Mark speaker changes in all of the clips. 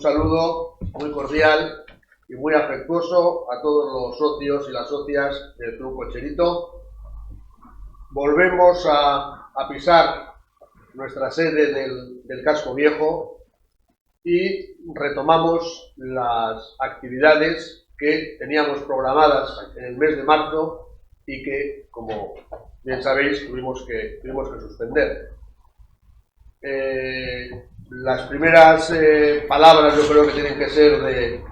Speaker 1: saludo muy cordial y muy afectuoso a todos los socios y las socias del Club Cocherito. Volvemos a pisar nuestra sede del Casco Viejo y retomamos las actividades que teníamos programadas en el mes de marzo y que, como bien sabéis, tuvimos que suspender. Las primeras palabras yo creo que tienen que ser de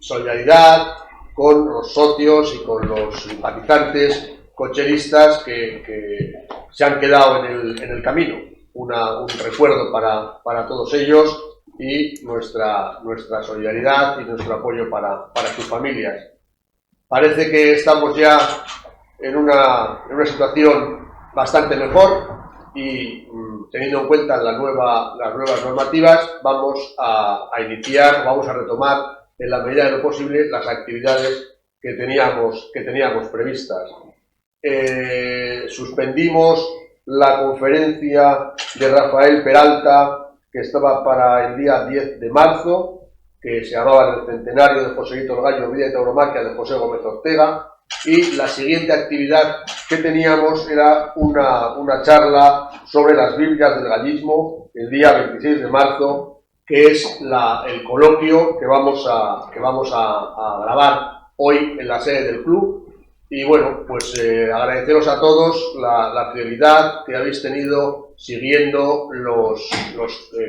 Speaker 1: solidaridad con los socios y con los simpatizantes cocheristas que se han quedado en el camino. Un recuerdo para todos ellos y nuestra solidaridad y nuestro apoyo para sus familias. Parece que estamos ya en una situación bastante mejor y teniendo en cuenta las nuevas normativas vamos a retomar en la medida de lo posible las actividades que teníamos previstas. Suspendimos la conferencia de Rafael Peralta que estaba para el día 10 de marzo, que se llamaba el centenario de Joselito el Gallo, vida y tauromaquia de José Gómez Ortega, y la siguiente actividad que teníamos era una charla sobre las Biblias del gallismo el día 26 de marzo, que es el coloquio que vamos a grabar hoy en la sede del club. Y bueno, pues agradeceros a todos la fidelidad que habéis tenido siguiendo los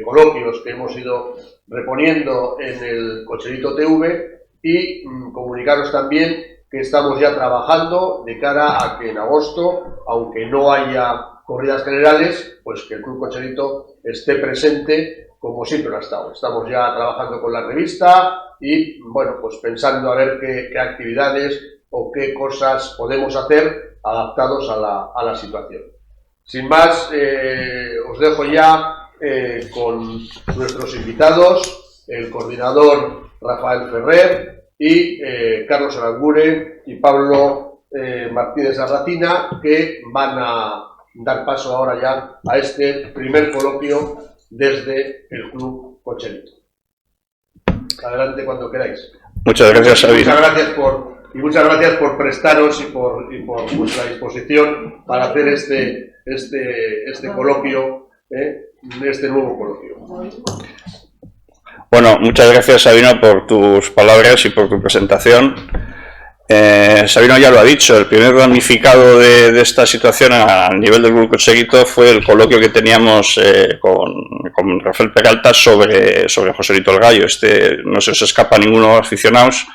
Speaker 1: coloquios que hemos ido reponiendo en el Cocherito TV y comunicaros también que estamos ya trabajando de cara a que en agosto, aunque no haya corridas generales, pues que el Club Cocherito esté presente como siempre lo ha estado. Estamos ya trabajando con la revista y bueno, pues pensando a ver qué actividades o qué cosas podemos hacer adaptados a la situación. Sin más, os dejo ya con nuestros invitados, el coordinador Rafael Ferrer y Carlos Arangure y Pablo Martínez Arratina, que van a dar paso ahora ya a este primer coloquio desde el Club Cocherito. Adelante cuando queráis.
Speaker 2: Muchas gracias, Sabino.
Speaker 1: Muchas gracias por prestaros y por vuestra disposición para hacer este coloquio, este nuevo coloquio.
Speaker 2: Bueno, muchas gracias, Sabino, por tus palabras y por tu presentación. Sabino ya lo ha dicho, el primer damnificado de esta situación a nivel del Club Cocherito fue el coloquio que teníamos con Rafael Peralta sobre Joselito el Gallo. No se os escapa a ninguno de los aficionados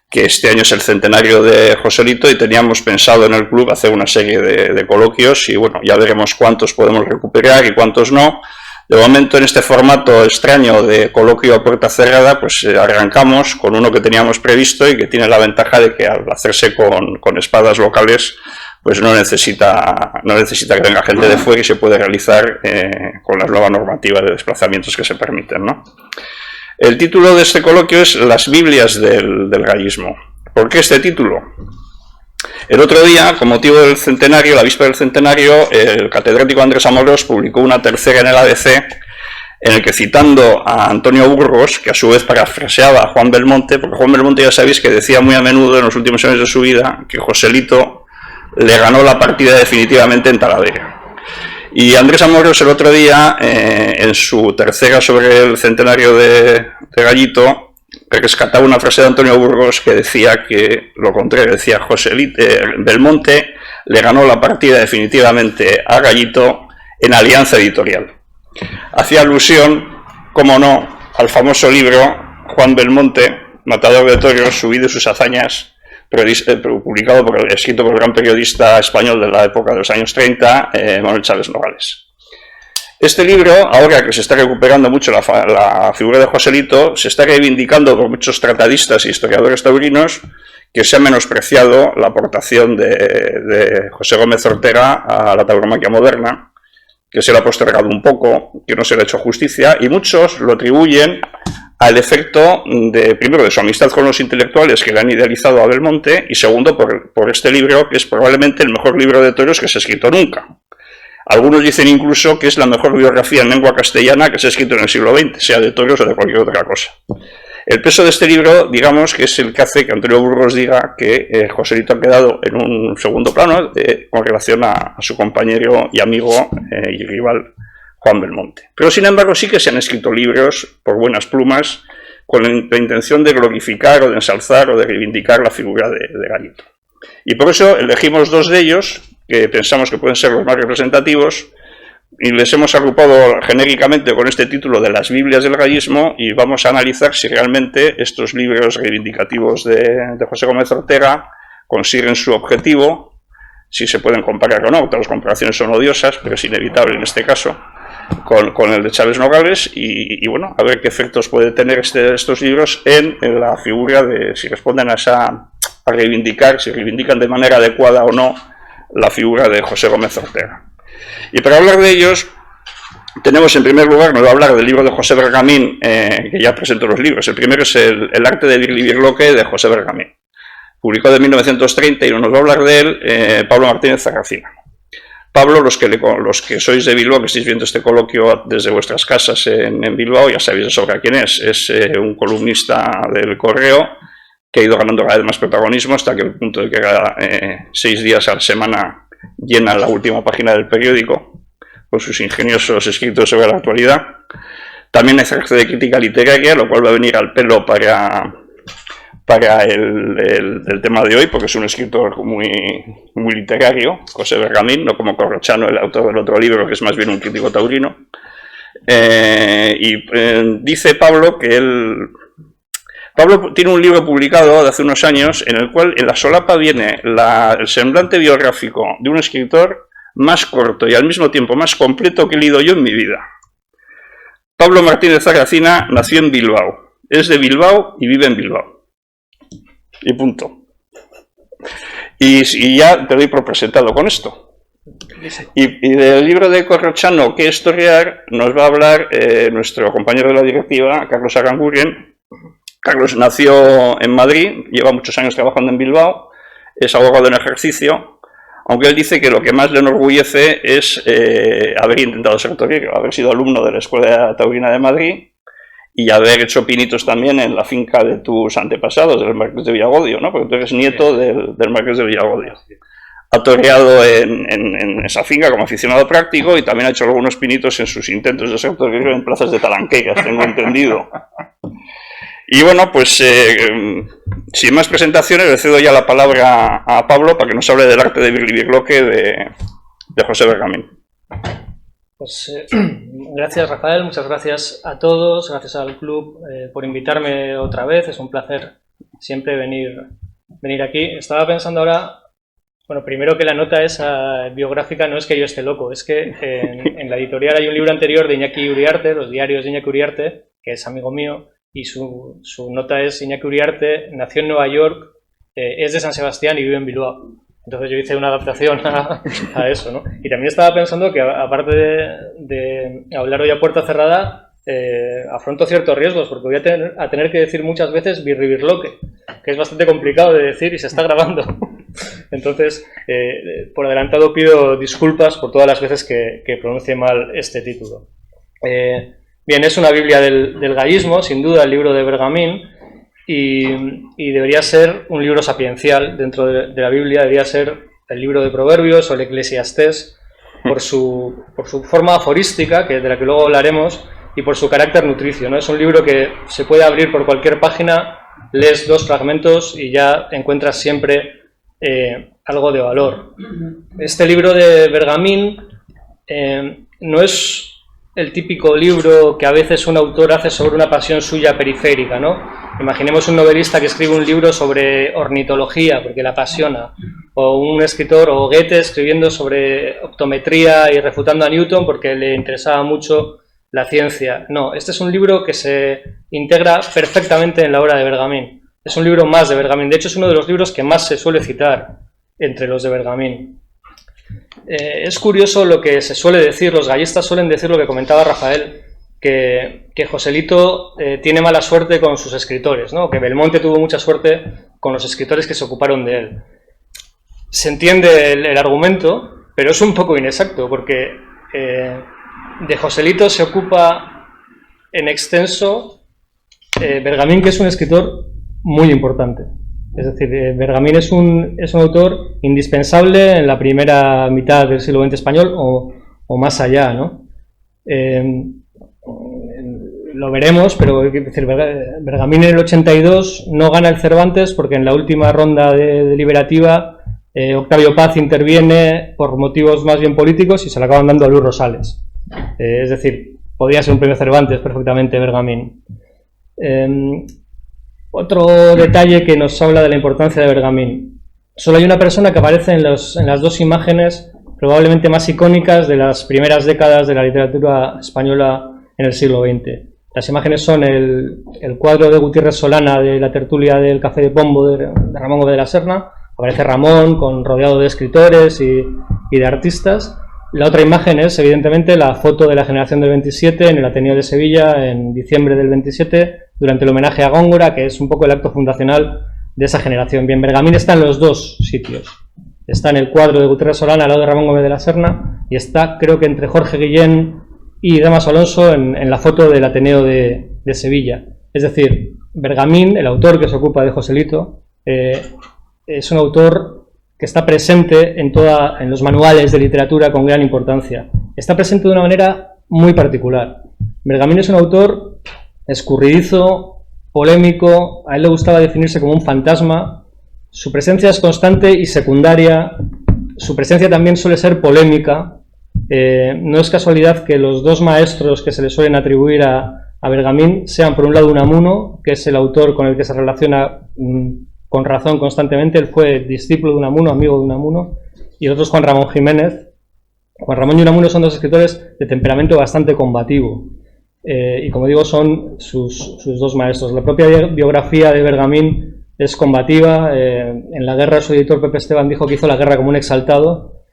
Speaker 2: que este año es el centenario de Joselito y teníamos pensado en el club hacer una serie de coloquios y bueno, ya veremos cuántos podemos recuperar y cuántos no. De momento, en este formato extraño de coloquio a puerta cerrada, pues arrancamos con uno que teníamos previsto y que tiene la ventaja de que al hacerse con espadas locales, pues no necesita que venga gente de fuera y se puede realizar con la nueva normativa de desplazamientos que se permiten, ¿no? El título de este coloquio es Las Biblias del gallismo. ¿Por qué este título? El otro día, con motivo del centenario, la víspera del centenario, el catedrático Andrés Amorós publicó una tercera en el ABC, en el que, citando a Antonio Burgos, que a su vez parafraseaba a Juan Belmonte, porque Juan Belmonte ya sabéis que decía muy a menudo en los últimos años de su vida que Joselito le ganó la partida definitivamente en Talavera. Y Andrés Amorós el otro día, en su tercera sobre el centenario de Gallito, rescataba una frase de Antonio Burgos que decía que lo contrario, decía Belmonte le ganó la partida definitivamente a Gallito en Alianza Editorial. Hacía alusión, como no, al famoso libro Juan Belmonte, Matador de Toros, su vida y sus hazañas, escrito por el gran periodista español de la época de los años 30, Manuel Chávez Nogales. Este libro, ahora que se está recuperando mucho la figura de Joselito, se está reivindicando por muchos tratadistas e historiadores taurinos que se ha menospreciado la aportación de José Gómez Ortega a la tauromaquia moderna, que se le ha postergado un poco, que no se le ha hecho justicia, y muchos lo atribuyen al efecto primero de su amistad con los intelectuales que le han idealizado a Belmonte, y segundo por este libro, que es probablemente el mejor libro de toros que se ha escrito nunca. Algunos dicen incluso que es la mejor biografía en lengua castellana que se ha escrito en el siglo XX, sea de toros o de cualquier otra cosa. El peso de este libro, digamos, que es el que hace que Antonio Burgos diga que Joselito ha quedado en un segundo plano con relación a su compañero y amigo y rival Juan Belmonte. Pero, sin embargo, sí que se han escrito libros por buenas plumas con la intención de glorificar o de ensalzar o de reivindicar la figura de Gallito. Y por eso elegimos dos de ellos, que pensamos que pueden ser los más representativos, y les hemos agrupado genéricamente con este título de las Biblias del gallismo, y vamos a analizar si realmente estos libros reivindicativos de José Gómez Ortega consiguen su objetivo, si se pueden comparar o no. Todas las comparaciones son odiosas, pero es inevitable en este caso, con el de Chávez Nogales, y bueno, a ver qué efectos puede tener estos libros en la figura de si responden a reivindicar, si reivindican de manera adecuada o no la figura de José Gómez Ortega. Y para hablar de ellos, tenemos en primer lugar, nos va a hablar del libro de José Bergamín, que ya presento los libros. El primero es el arte de Birli Birloque de José Bergamín, publicado en 1930, y nos va a hablar de él Pablo Martínez Zarracina. Pablo, los que sois de Bilbao, que estáis viendo este coloquio desde vuestras casas en Bilbao, ya sabéis de sobra quién es. Es un columnista del Correo que ha ido ganando cada vez más protagonismo hasta que el punto de que cada 6 días a la semana llena la última página del periódico con sus ingeniosos escritos sobre la actualidad. También ejerce de crítica literaria, lo cual va a venir al pelo para el tema de hoy, porque es un escritor muy literario, José Bergamín, no como Corrochano, el autor del otro libro, que es más bien un crítico taurino. Dice Pablo que Pablo tiene un libro publicado de hace unos años en el cual en la solapa viene el semblante biográfico de un escritor más corto y al mismo tiempo más completo que he leído yo en mi vida. Pablo Martínez Zarracina nació en Bilbao, es de Bilbao y vive en Bilbao. Y punto. Y ya te doy por presentado con esto. Y del libro de Corrochano, ¿Qué historiar?, nos va a hablar nuestro compañero de la directiva, Carlos Aranguren. Carlos nació en Madrid, lleva muchos años trabajando en Bilbao, es abogado en ejercicio, aunque él dice que lo que más le enorgullece es haber intentado ser torero, haber sido alumno de la Escuela Taurina de Madrid y haber hecho pinitos también en la finca de tus antepasados, del Marqués de Villagodio, ¿no? Porque tú eres nieto del Marqués de Villagodio. Ha toreado en esa finca como aficionado práctico y también ha hecho algunos pinitos en sus intentos de ser torero en plazas de talanqueras, tengo entendido. Y bueno, pues sin más presentaciones, le cedo ya la palabra a Pablo para que nos hable del arte de Birli Birloque de José Bergamín.
Speaker 3: Pues gracias, Rafael, muchas gracias a todos, gracias al club por invitarme otra vez, es un placer siempre venir aquí. Estaba pensando ahora, bueno, primero que la nota esa biográfica no es que yo esté loco, es que en la editorial hay un libro anterior de Iñaki Uriarte, los diarios de Iñaki Uriarte, que es amigo mío, y su nota es: Iñaki Uriarte nació en Nueva York, es de San Sebastián y vive en Bilbao. Entonces yo hice una adaptación a eso, ¿no? Y también estaba pensando que, aparte de hablar hoy a puerta cerrada, afronto ciertos riesgos, porque voy a tener que decir muchas veces Birli Birloque, que es bastante complicado de decir y se está grabando. Entonces, por adelantado pido disculpas por todas las veces que pronuncie mal este título. Bien, es una Biblia del gallismo, sin duda, el libro de Bergamín, y debería ser un libro sapiencial dentro de la Biblia, debería ser el libro de Proverbios o el Eclesiastés, por su forma aforística, de la que luego hablaremos, y por su carácter nutricio, ¿no? Es un libro que se puede abrir por cualquier página, lees 2 fragmentos y ya encuentras siempre algo de valor. Este libro de Bergamín no es el típico libro que a veces un autor hace sobre una pasión suya periférica, ¿no? Imaginemos un novelista que escribe un libro sobre ornitología porque le apasiona, o un escritor, o Goethe, escribiendo sobre optometría y refutando a Newton porque le interesaba mucho la ciencia. No, este es un libro que se integra perfectamente en la obra de Bergamín. Es un libro más de Bergamín. De hecho, es uno de los libros que más se suele citar entre los de Bergamín. Es curioso lo que se suele decir, los gallistas suelen decir lo que comentaba Rafael, que Joselito tiene mala suerte con sus escritores, ¿no? Que Belmonte tuvo mucha suerte con los escritores que se ocuparon de él. Se entiende el argumento, pero es un poco inexacto, porque de Joselito se ocupa en extenso Bergamín, que es un escritor muy importante. Es decir, Bergamín es un autor indispensable en la primera mitad del siglo XX español o más allá, ¿no? Lo veremos, pero es decir, Bergamín en el 82 no gana el Cervantes porque en la última ronda deliberativa Octavio Paz interviene por motivos más bien políticos y se lo acaban dando a Luis Rosales. Es decir, podría ser un premio Cervantes perfectamente Bergamín. Otro detalle que nos habla de la importancia de Bergamín. Solo hay una persona que aparece en las dos imágenes probablemente más icónicas de las primeras décadas de la literatura española en el siglo XX. Las imágenes son el cuadro de Gutiérrez Solana de la tertulia del Café de Pombo de Ramón Gómez de la Serna. Aparece Ramón rodeado de escritores y de artistas. La otra imagen es, evidentemente, la foto de la generación del 27 en el Ateneo de Sevilla en diciembre del 27, durante el homenaje a Góngora, que es un poco el acto fundacional de esa generación. Bien, Bergamín está en los dos sitios. Está en el cuadro de Gutiérrez Solana al lado de Ramón Gómez de la Serna y está, creo que entre Jorge Guillén y Damaso Alonso en la foto del Ateneo de Sevilla. Es decir, Bergamín, el autor que se ocupa de Joselito, es un autor que está presente en los manuales de literatura con gran importancia. Está presente de una manera muy particular. Bergamín es un autor escurridizo, polémico, a él le gustaba definirse como un fantasma. Su presencia es constante y secundaria, su presencia también suele ser polémica. No es casualidad que los dos maestros que se le suelen atribuir a Bergamín sean, por un lado, Unamuno, que es el autor con el que se relaciona con razón constantemente. Él fue discípulo de Unamuno, amigo de Unamuno, y el otro es Juan Ramón Jiménez. Juan Ramón y Unamuno son dos escritores de temperamento bastante combativo, y como digo, son sus dos maestros. La propia biografía de Bergamín es combativa. En la guerra su editor Pepe Esteban dijo que hizo la guerra como un exaltado.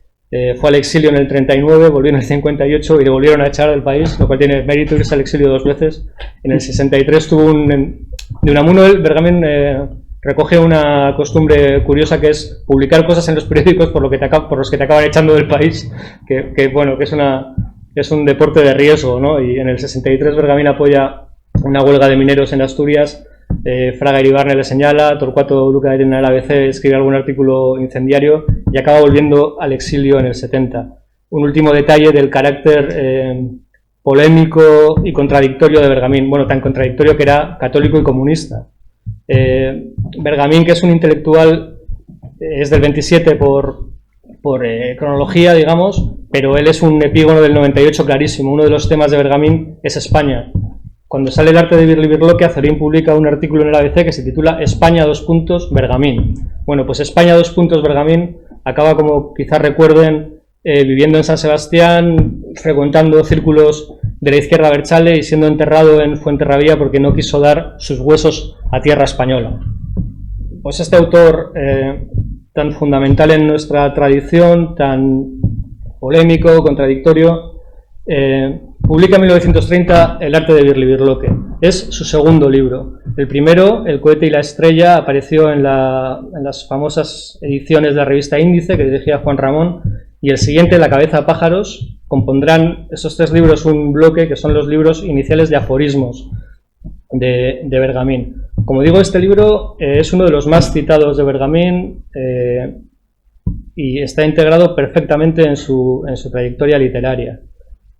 Speaker 3: Fue al exilio en el 39, volvió en el 58 y le volvieron a echar del país, lo cual tiene mérito irse al exilio 2 veces. En el 63 tuvo de Unamuno. Bergamín recoge una costumbre curiosa, que es publicar cosas en los periódicos por los que te acaban echando del país, que bueno, que es un deporte de riesgo, ¿no? Y en el 63 Bergamín apoya una huelga de mineros en Asturias. Fraga Iribarne le señala, Torcuato Luca en el ABC escribe algún artículo incendiario y acaba volviendo al exilio en el 70. Un último detalle del carácter polémico y contradictorio de Bergamín. Bueno, tan contradictorio que era católico y comunista. Bergamín, que es un intelectual, es del 27 por cronología, digamos, pero él es un epígono del 98 clarísimo. Uno de los temas de Bergamín es España. Cuando sale El arte de Birlibirloque, Azorín publica un artículo en el ABC que se titula España : Bergamín. Bueno, pues España : Bergamín acaba, como quizás recuerden, viviendo en San Sebastián, frecuentando círculos de la izquierda Berchale y siendo enterrado en Fuenterrabía porque no quiso dar sus huesos a tierra española. Pues este autor tan fundamental en nuestra tradición, tan polémico, contradictorio, publica en 1930 El arte de Birlibirloque. Es su segundo libro. El primero, El cohete y la estrella, apareció en las famosas ediciones de la revista Índice, que dirigía Juan Ramón, y el siguiente, La cabeza a pájaros. Compondrán esos tres libros un bloque que son los libros iniciales de aforismos de Bergamín. Como digo, este libro es uno de los más citados de Bergamín y está integrado perfectamente en su trayectoria literaria.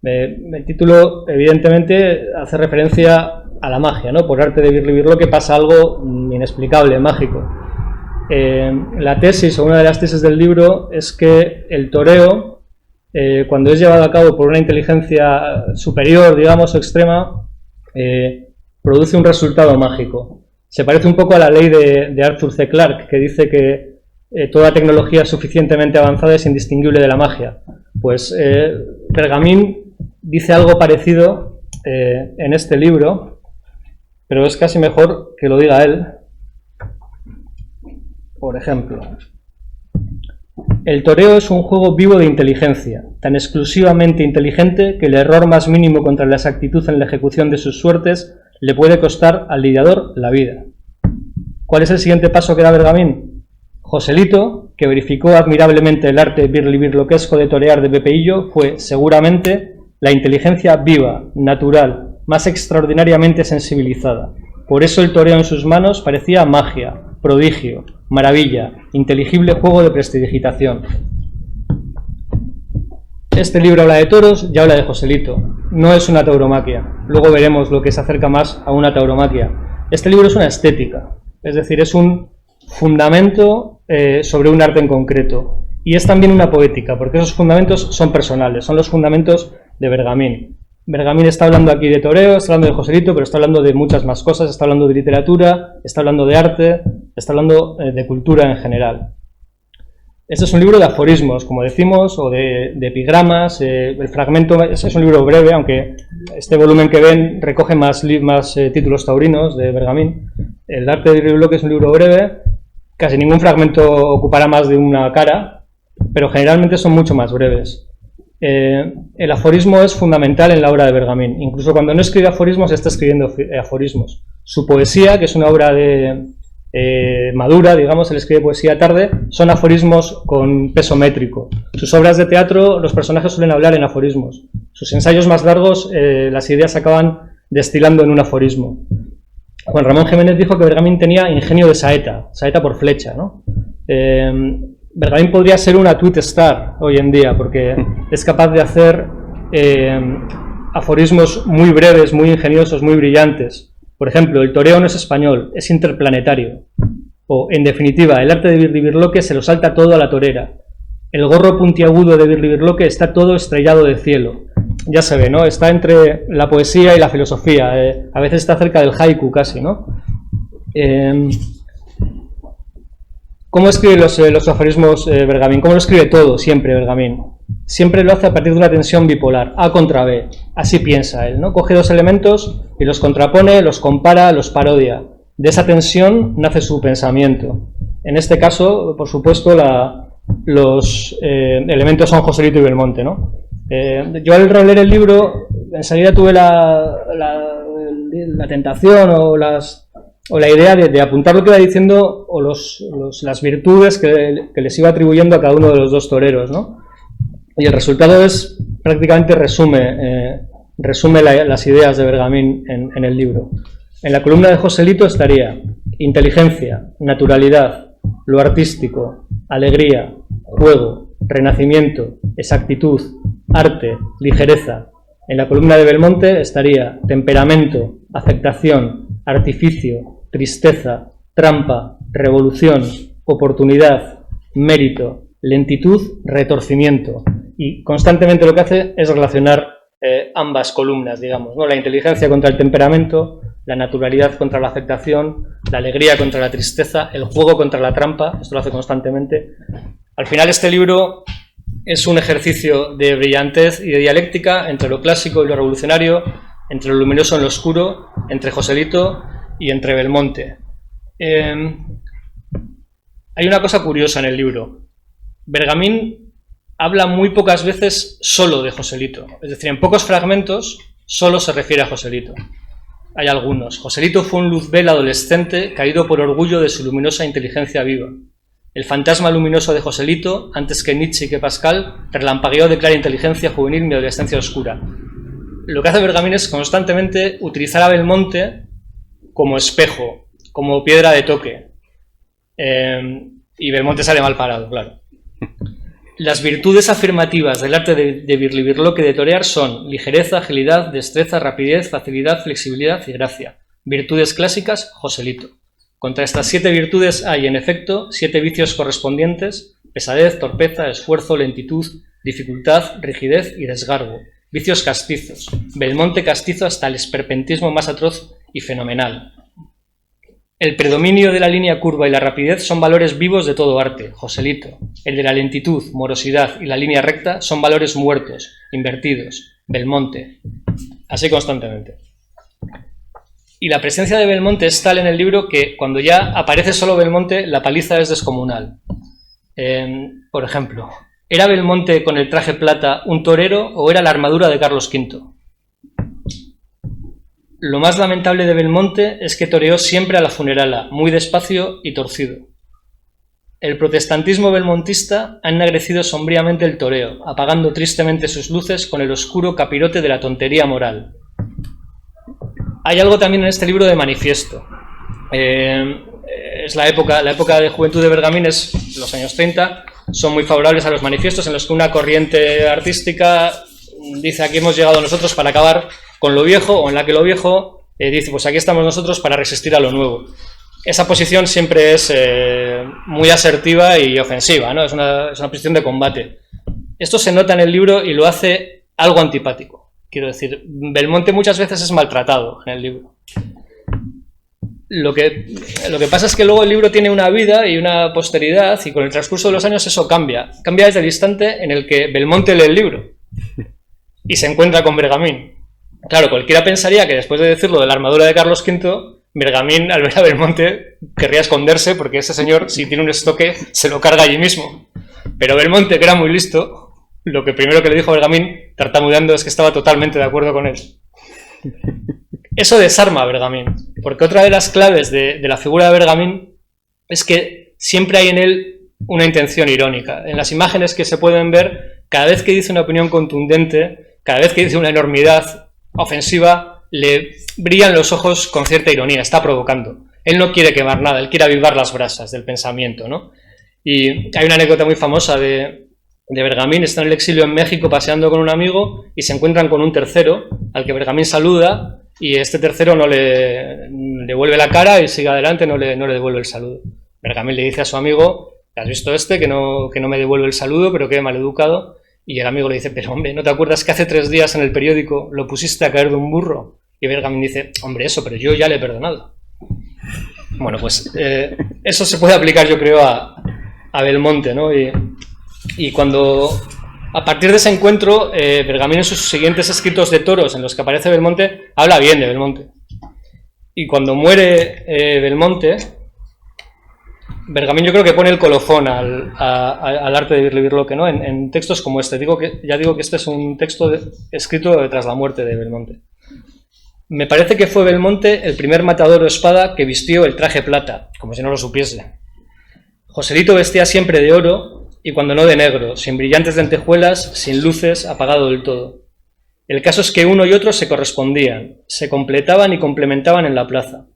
Speaker 3: El título, evidentemente, hace referencia a la magia, ¿no? Por arte de Birlibirloque pasa algo inexplicable, mágico. La tesis, o una de las tesis del libro, es que el toreo, cuando es llevado a cabo por una inteligencia superior, digamos, o extrema, produce un resultado mágico. Se parece un poco a la ley de Arthur C. Clarke, que dice que toda tecnología suficientemente avanzada es indistinguible de la magia. Pues Bergamín dice algo parecido en este libro, pero es casi mejor que lo diga él. Por ejemplo, el toreo es un juego vivo de inteligencia, tan exclusivamente inteligente que el error más mínimo contra la exactitud en la ejecución de sus suertes le puede costar al lidiador la vida. ¿Cuál es el siguiente paso que da Bergamín? Joselito que verificó admirablemente el arte birlibirloquesco de torear de Pepeillo fue, seguramente, la inteligencia viva, natural, más extraordinariamente sensibilizada. Por eso el toreo en sus manos parecía magia, prodigio, maravilla, inteligible juego de prestidigitación. Este libro habla de toros y habla de Joselito. No es una tauromaquia. Luego veremos lo que se acerca más a una tauromaquia. Este libro es una estética, es decir, es un fundamento sobre un arte en concreto. Y es también una poética, porque esos fundamentos son personales, son los fundamentos de Bergamín. Bergamín está hablando aquí de toreo, está hablando de Joselito, pero está hablando de muchas más cosas, está hablando de literatura, está hablando de arte, está hablando de cultura en general. Este es un libro de aforismos, como decimos, o de epigramas. El fragmento es un libro breve, aunque este volumen que ven recoge más títulos taurinos de Bergamín. El arte de Birlibirloque es un libro breve, casi ningún fragmento ocupará más de una cara, pero generalmente son mucho más breves. El aforismo es fundamental en la obra de Bergamín. Incluso cuando no escribe aforismos, está escribiendo aforismos. Su poesía, que es una obra madura, digamos, él escribe poesía tarde, son aforismos con peso métrico. Sus obras de teatro, los personajes suelen hablar en aforismos. Sus ensayos más largos, las ideas se acaban destilando en un aforismo. Juan Ramón Jiménez dijo que Bergamín tenía ingenio de saeta por flecha, ¿no? Bergamín podría ser una tweet star hoy en día, porque es capaz de hacer aforismos muy breves, muy ingeniosos, muy brillantes. Por ejemplo, el toreo no es español, es interplanetario. O, en definitiva, el arte de Birlibirloque se lo salta todo a la torera. El gorro puntiagudo de Birlibirloque está todo estrellado de cielo. Ya se ve, ¿no? Está entre la poesía y la filosofía. A veces está cerca del haiku casi, ¿no? ¿Cómo escribe los aforismos Bergamín? ¿Cómo lo escribe todo siempre Bergamín? Siempre lo hace a partir de una tensión bipolar, A contra B. Así piensa él, ¿no? Coge dos elementos y los contrapone, los compara, los parodia. De esa tensión nace su pensamiento. En este caso, por supuesto, los elementos son Joselito y Belmonte, ¿no? Yo al releer el libro, enseguida tuve la tentación o la idea de apuntar lo que iba diciendo o las virtudes que les iba atribuyendo a cada uno de los dos toreros, ¿no? Y el resultado es, prácticamente resume las ideas de Bergamín en el libro. En la columna de Joselito estaría inteligencia, naturalidad, lo artístico, alegría, juego, renacimiento, exactitud, arte, ligereza. En la columna de Belmonte estaría temperamento, afectación, artificio, tristeza, trampa, revolución, oportunidad, mérito, lentitud, retorcimiento. Y constantemente lo que hace es relacionar ambas columnas, digamos, ¿no? La inteligencia contra el temperamento, la naturalidad contra la afectación, la alegría contra la tristeza, el juego contra la trampa. Esto lo hace constantemente. Al final este libro es un ejercicio de brillantez y de dialéctica entre lo clásico y lo revolucionario, entre lo luminoso y lo oscuro, entre Joselito y entre Belmonte. Hay una cosa curiosa en el libro. Bergamín habla muy pocas veces solo de Joselito. Es decir, en pocos fragmentos solo se refiere a Joselito. Hay algunos. Joselito fue un luzbel adolescente caído por orgullo de su luminosa inteligencia viva. El fantasma luminoso de Joselito, antes que Nietzsche y que Pascal, relampagueó de clara inteligencia juvenil mi adolescencia oscura. Lo que hace Bergamín es constantemente utilizar a Belmonte como espejo, como piedra de toque. Y Belmonte sale mal parado, claro. Las virtudes afirmativas del arte de Birlibirloque de torear son ligereza, agilidad, destreza, rapidez, facilidad, flexibilidad y gracia. Virtudes clásicas, Joselito. Contra estas 7 virtudes hay, en efecto, 7 vicios correspondientes: pesadez, torpeza, esfuerzo, lentitud, dificultad, rigidez y desgarbo. Vicios castizos. Belmonte castizo hasta el esperpentismo más atroz y fenomenal. El predominio de la línea curva y la rapidez son valores vivos de todo arte, Joselito. El de la lentitud, morosidad y la línea recta son valores muertos, invertidos, Belmonte. Así constantemente. Y la presencia de Belmonte es tal en el libro que cuando ya aparece solo Belmonte, la paliza es descomunal. Por ejemplo, ¿era Belmonte con el traje plata un torero o era la armadura de Carlos V? Lo más lamentable de Belmonte es que toreó siempre a la funerala, muy despacio y torcido. el protestantismo belmontista ha ennegrecido sombríamente el toreo, apagando tristemente sus luces con el oscuro capirote de la tontería moral. Hay algo también en este libro de manifiesto. Es la época de juventud de Bergamín, es los años 30, son muy favorables a los manifiestos en los que una corriente artística dice aquí hemos llegado nosotros para acabar con lo viejo, o en la que lo viejo dice pues aquí estamos nosotros para resistir a lo nuevo. Esa posición siempre es muy asertiva y ofensiva, ¿no? Es una posición de combate. Esto se nota en el libro y lo hace algo antipático. Quiero decir, Belmonte muchas veces es maltratado en el libro. Lo que pasa es que luego el libro tiene una vida y una posteridad y con el transcurso de los años eso cambia. Cambia desde el instante en el que Belmonte lee el libro y se encuentra con Bergamín. Claro, cualquiera pensaría que después de decirlo de la armadura de Carlos V, Bergamín, al ver a Belmonte, querría esconderse porque ese señor, si tiene un estoque, se lo carga allí mismo. Pero Belmonte, que era muy listo, lo que primero que le dijo a Bergamín, tartamudeando, es que estaba totalmente de acuerdo con él. Eso desarma a Bergamín, porque otra de las claves de la figura de Bergamín es que siempre hay en él una intención irónica. En las imágenes que se pueden ver, cada vez que dice una opinión contundente, cada vez que dice una enormidad ofensiva, le brillan los ojos con cierta ironía, está provocando. Él no quiere quemar nada, él quiere avivar las brasas del pensamiento, ¿no? Y hay una anécdota muy famosa de Bergamín, está en el exilio en México paseando con un amigo y se encuentran con un tercero al que Bergamín saluda y este tercero no le devuelve la cara y sigue adelante, no le devuelve el saludo. Bergamín le dice a su amigo, ¿has visto este? Que no me devuelve el saludo, pero que maleducado. Y el amigo le dice, pero hombre, ¿no te acuerdas que hace 3 días en el periódico lo pusiste a caer de un burro? Y Bergamín dice, hombre, eso, pero yo ya le he perdonado. Bueno, pues eso se puede aplicar, yo creo, a Belmonte, ¿no? Y cuando, a partir de ese encuentro, Bergamín en sus siguientes escritos de toros en los que aparece Belmonte, habla bien de Belmonte. Y cuando muere Belmonte, Bergamín yo creo que pone el colofón al arte de Birlibirloque, ¿no? En textos como este. Ya digo que este es un texto escrito tras la muerte de Belmonte. Me parece que fue Belmonte el primer matador o espada que vistió el traje plata, como si no lo supiese. Joselito vestía siempre de oro y cuando no de negro, sin brillantes lentejuelas, sin luces, apagado del todo. El caso es que uno y otro se correspondían, se completaban y complementaban en la plaza,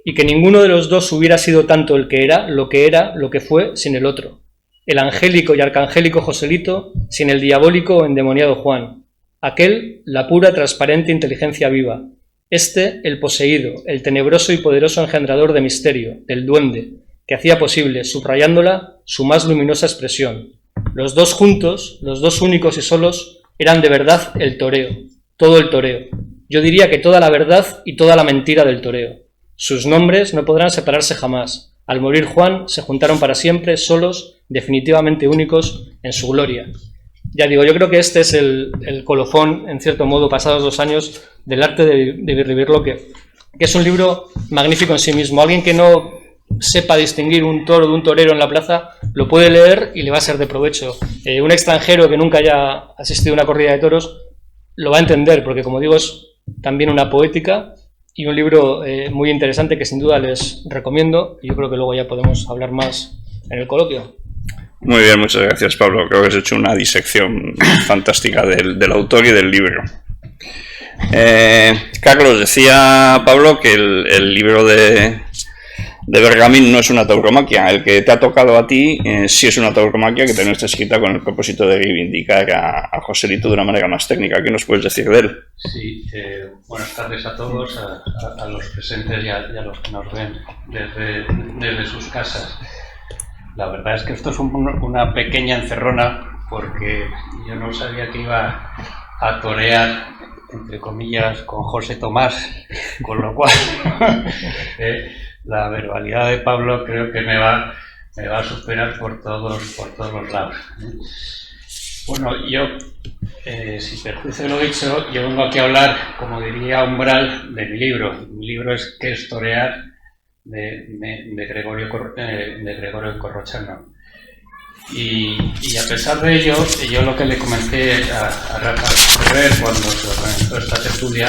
Speaker 3: y que ninguno de los dos hubiera sido tanto el que era, lo que fue, sin el otro. El angélico y arcangélico Joselito, sin el diabólico o endemoniado Juan. Aquel, la pura, transparente inteligencia viva. Este, el poseído, el tenebroso y poderoso engendrador de misterio, del duende, que hacía posible, subrayándola, su más luminosa expresión. Los dos juntos, los dos únicos y solos, eran de verdad el toreo, todo el toreo. Yo diría que toda la verdad y toda la mentira del toreo. Sus nombres no podrán separarse jamás. Al morir Juan, se juntaron para siempre, solos, definitivamente únicos, en su gloria. Ya digo, yo creo que este es el colofón, en cierto modo, pasados 2 años, del arte de Birlibirloque, que es un libro magnífico en sí mismo. Alguien que no sepa distinguir un toro de un torero en la plaza, lo puede leer y le va a ser de provecho. Un extranjero que nunca haya asistido a una corrida de toros lo va a entender, porque como digo, es también una poética y un libro muy interesante que sin duda les recomiendo, y yo creo que luego ya podemos hablar más en el coloquio.
Speaker 2: Muy bien, muchas gracias, Pablo. Creo que has hecho una disección fantástica del autor y del libro. Carlos, decía Pablo que el libro de Bergamín no es una tauromaquia. El que te ha tocado a ti sí es una tauromaquia que también está escrita con el propósito de reivindicar a Joselito de una manera más técnica. ¿Qué nos puedes decir de él?
Speaker 4: Sí, buenas tardes a todos, a los presentes y a los que nos ven desde sus casas. La verdad es que esto es una pequeña encerrona porque yo no sabía que iba a torear, entre comillas, con José Tomás, con lo cual la verbalidad de Pablo creo que me va a superar por todos los lados. Bueno, yo, sin perjuicio de lo dicho, yo vengo aquí a hablar, como diría Umbral, de mi libro. Mi libro es ¿Qué es torear? de Gregorio Corrochano. Y a pesar de ello, yo lo que le comenté a Rafa Ferrer cuando se organizó esta tertulia,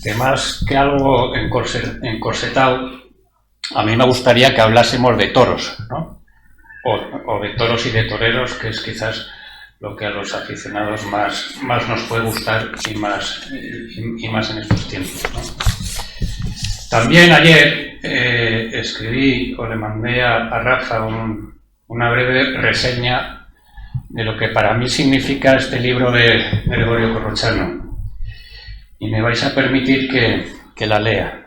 Speaker 4: que más que algo encorsetado, a mí me gustaría que hablásemos de toros, ¿no? o de toros y de toreros, que es quizás lo que a los aficionados más nos puede gustar y más en estos tiempos, ¿no? También ayer escribí o le mandé a Rafa una breve reseña de lo que para mí significa este libro de Gregorio Corrochano. Y me vais a permitir que la lea,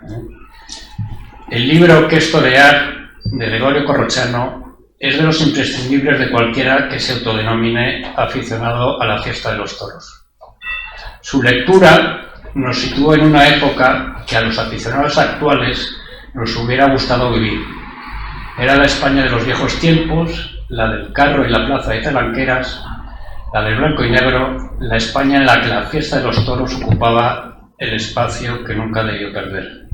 Speaker 4: El libro ¿Qué es torear? De Gregorio Corrochano es de los imprescindibles de cualquiera que se autodenomine aficionado a la fiesta de los toros. Su lectura nos sitúa en una época que a los aficionados actuales nos hubiera gustado vivir. Era la España de los viejos tiempos, la del carro y la plaza de Talanqueras, la del blanco y negro, la España en la que la fiesta de los toros ocupaba el espacio que nunca debió perder.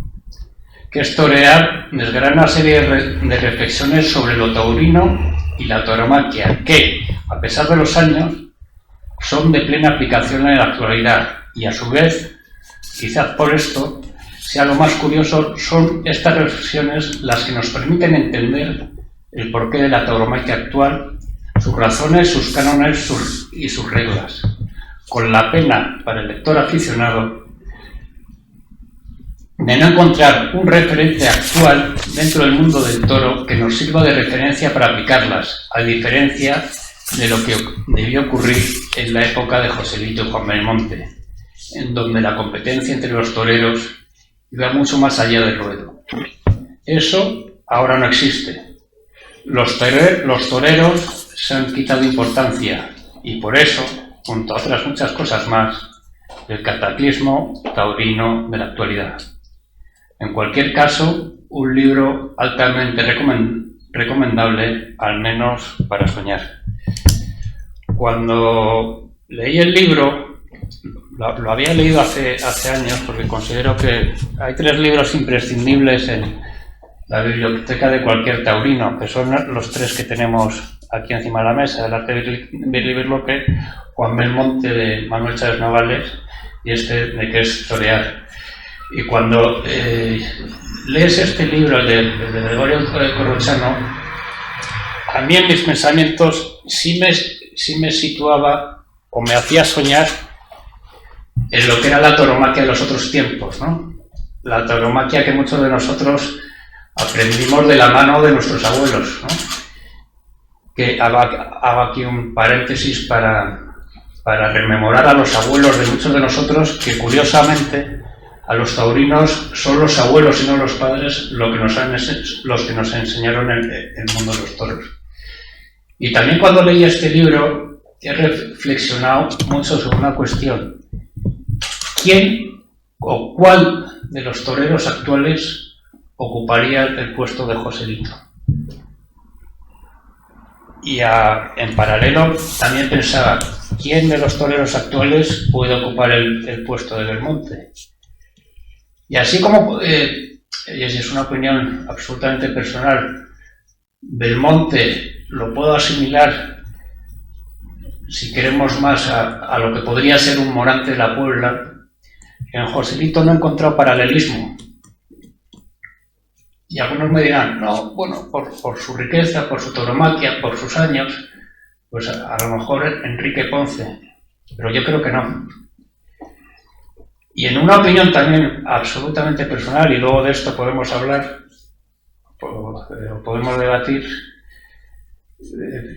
Speaker 4: Que es torear desgrana una serie de reflexiones sobre lo taurino y la tauromaquia que, a pesar de los años, son de plena aplicación en la actualidad y, a su vez, quizás por esto, sea lo más curioso, son estas reflexiones las que nos permiten entender el porqué de la tauromaquia actual, sus razones, sus cánones y sus reglas, con la pena para el lector aficionado de no encontrar un referente actual dentro del mundo del toro que nos sirva de referencia para aplicarlas, a diferencia de lo que debió ocurrir en la época de Joselito y Juan Belmonte, en donde la competencia entre los toreros iba mucho más allá del ruedo. Eso ahora no existe. Los toreros se han quitado importancia y por eso, junto a otras muchas cosas más, el cataclismo taurino de la actualidad. En cualquier caso, un libro altamente recomendable, al menos para soñar. Cuando leí el libro, lo había leído hace años, porque considero que hay 3 libros imprescindibles en la biblioteca de cualquier taurino, que son los 3 que tenemos aquí encima de la mesa: El arte de Birlibirloque, Juan Belmonte de Manuel Chávez Navales y este de ¿Qué es torear? Y cuando lees este libro, el de Gregorio Corrochano, a mí en mis pensamientos sí me situaba o me hacía soñar en lo que era la tauromaquia de los otros tiempos, ¿no? La tauromaquia que muchos de nosotros aprendimos de la mano de nuestros abuelos, ¿no? Que hago aquí un paréntesis para rememorar a los abuelos de muchos de nosotros, que curiosamente a los taurinos son los abuelos y no los padres los que nos enseñaron el mundo de los toros. Y también cuando leí este libro he reflexionado mucho sobre una cuestión: ¿quién o cuál de los toreros actuales ocuparía el puesto de Joselito? Y en paralelo también pensaba, ¿quién de los toreros actuales puede ocupar el puesto de Belmonte? Y así como, y es una opinión absolutamente personal, Belmonte lo puedo asimilar, si queremos más, a lo que podría ser un Morante de la Puebla, en Joselito no he encontrado paralelismo. Y algunos me dirán, no, bueno, por su riqueza, por su tauromaquia, por sus años, pues a lo mejor Enrique Ponce, pero yo creo que no. Y en una opinión también absolutamente personal, y luego de esto podemos hablar, podemos debatir,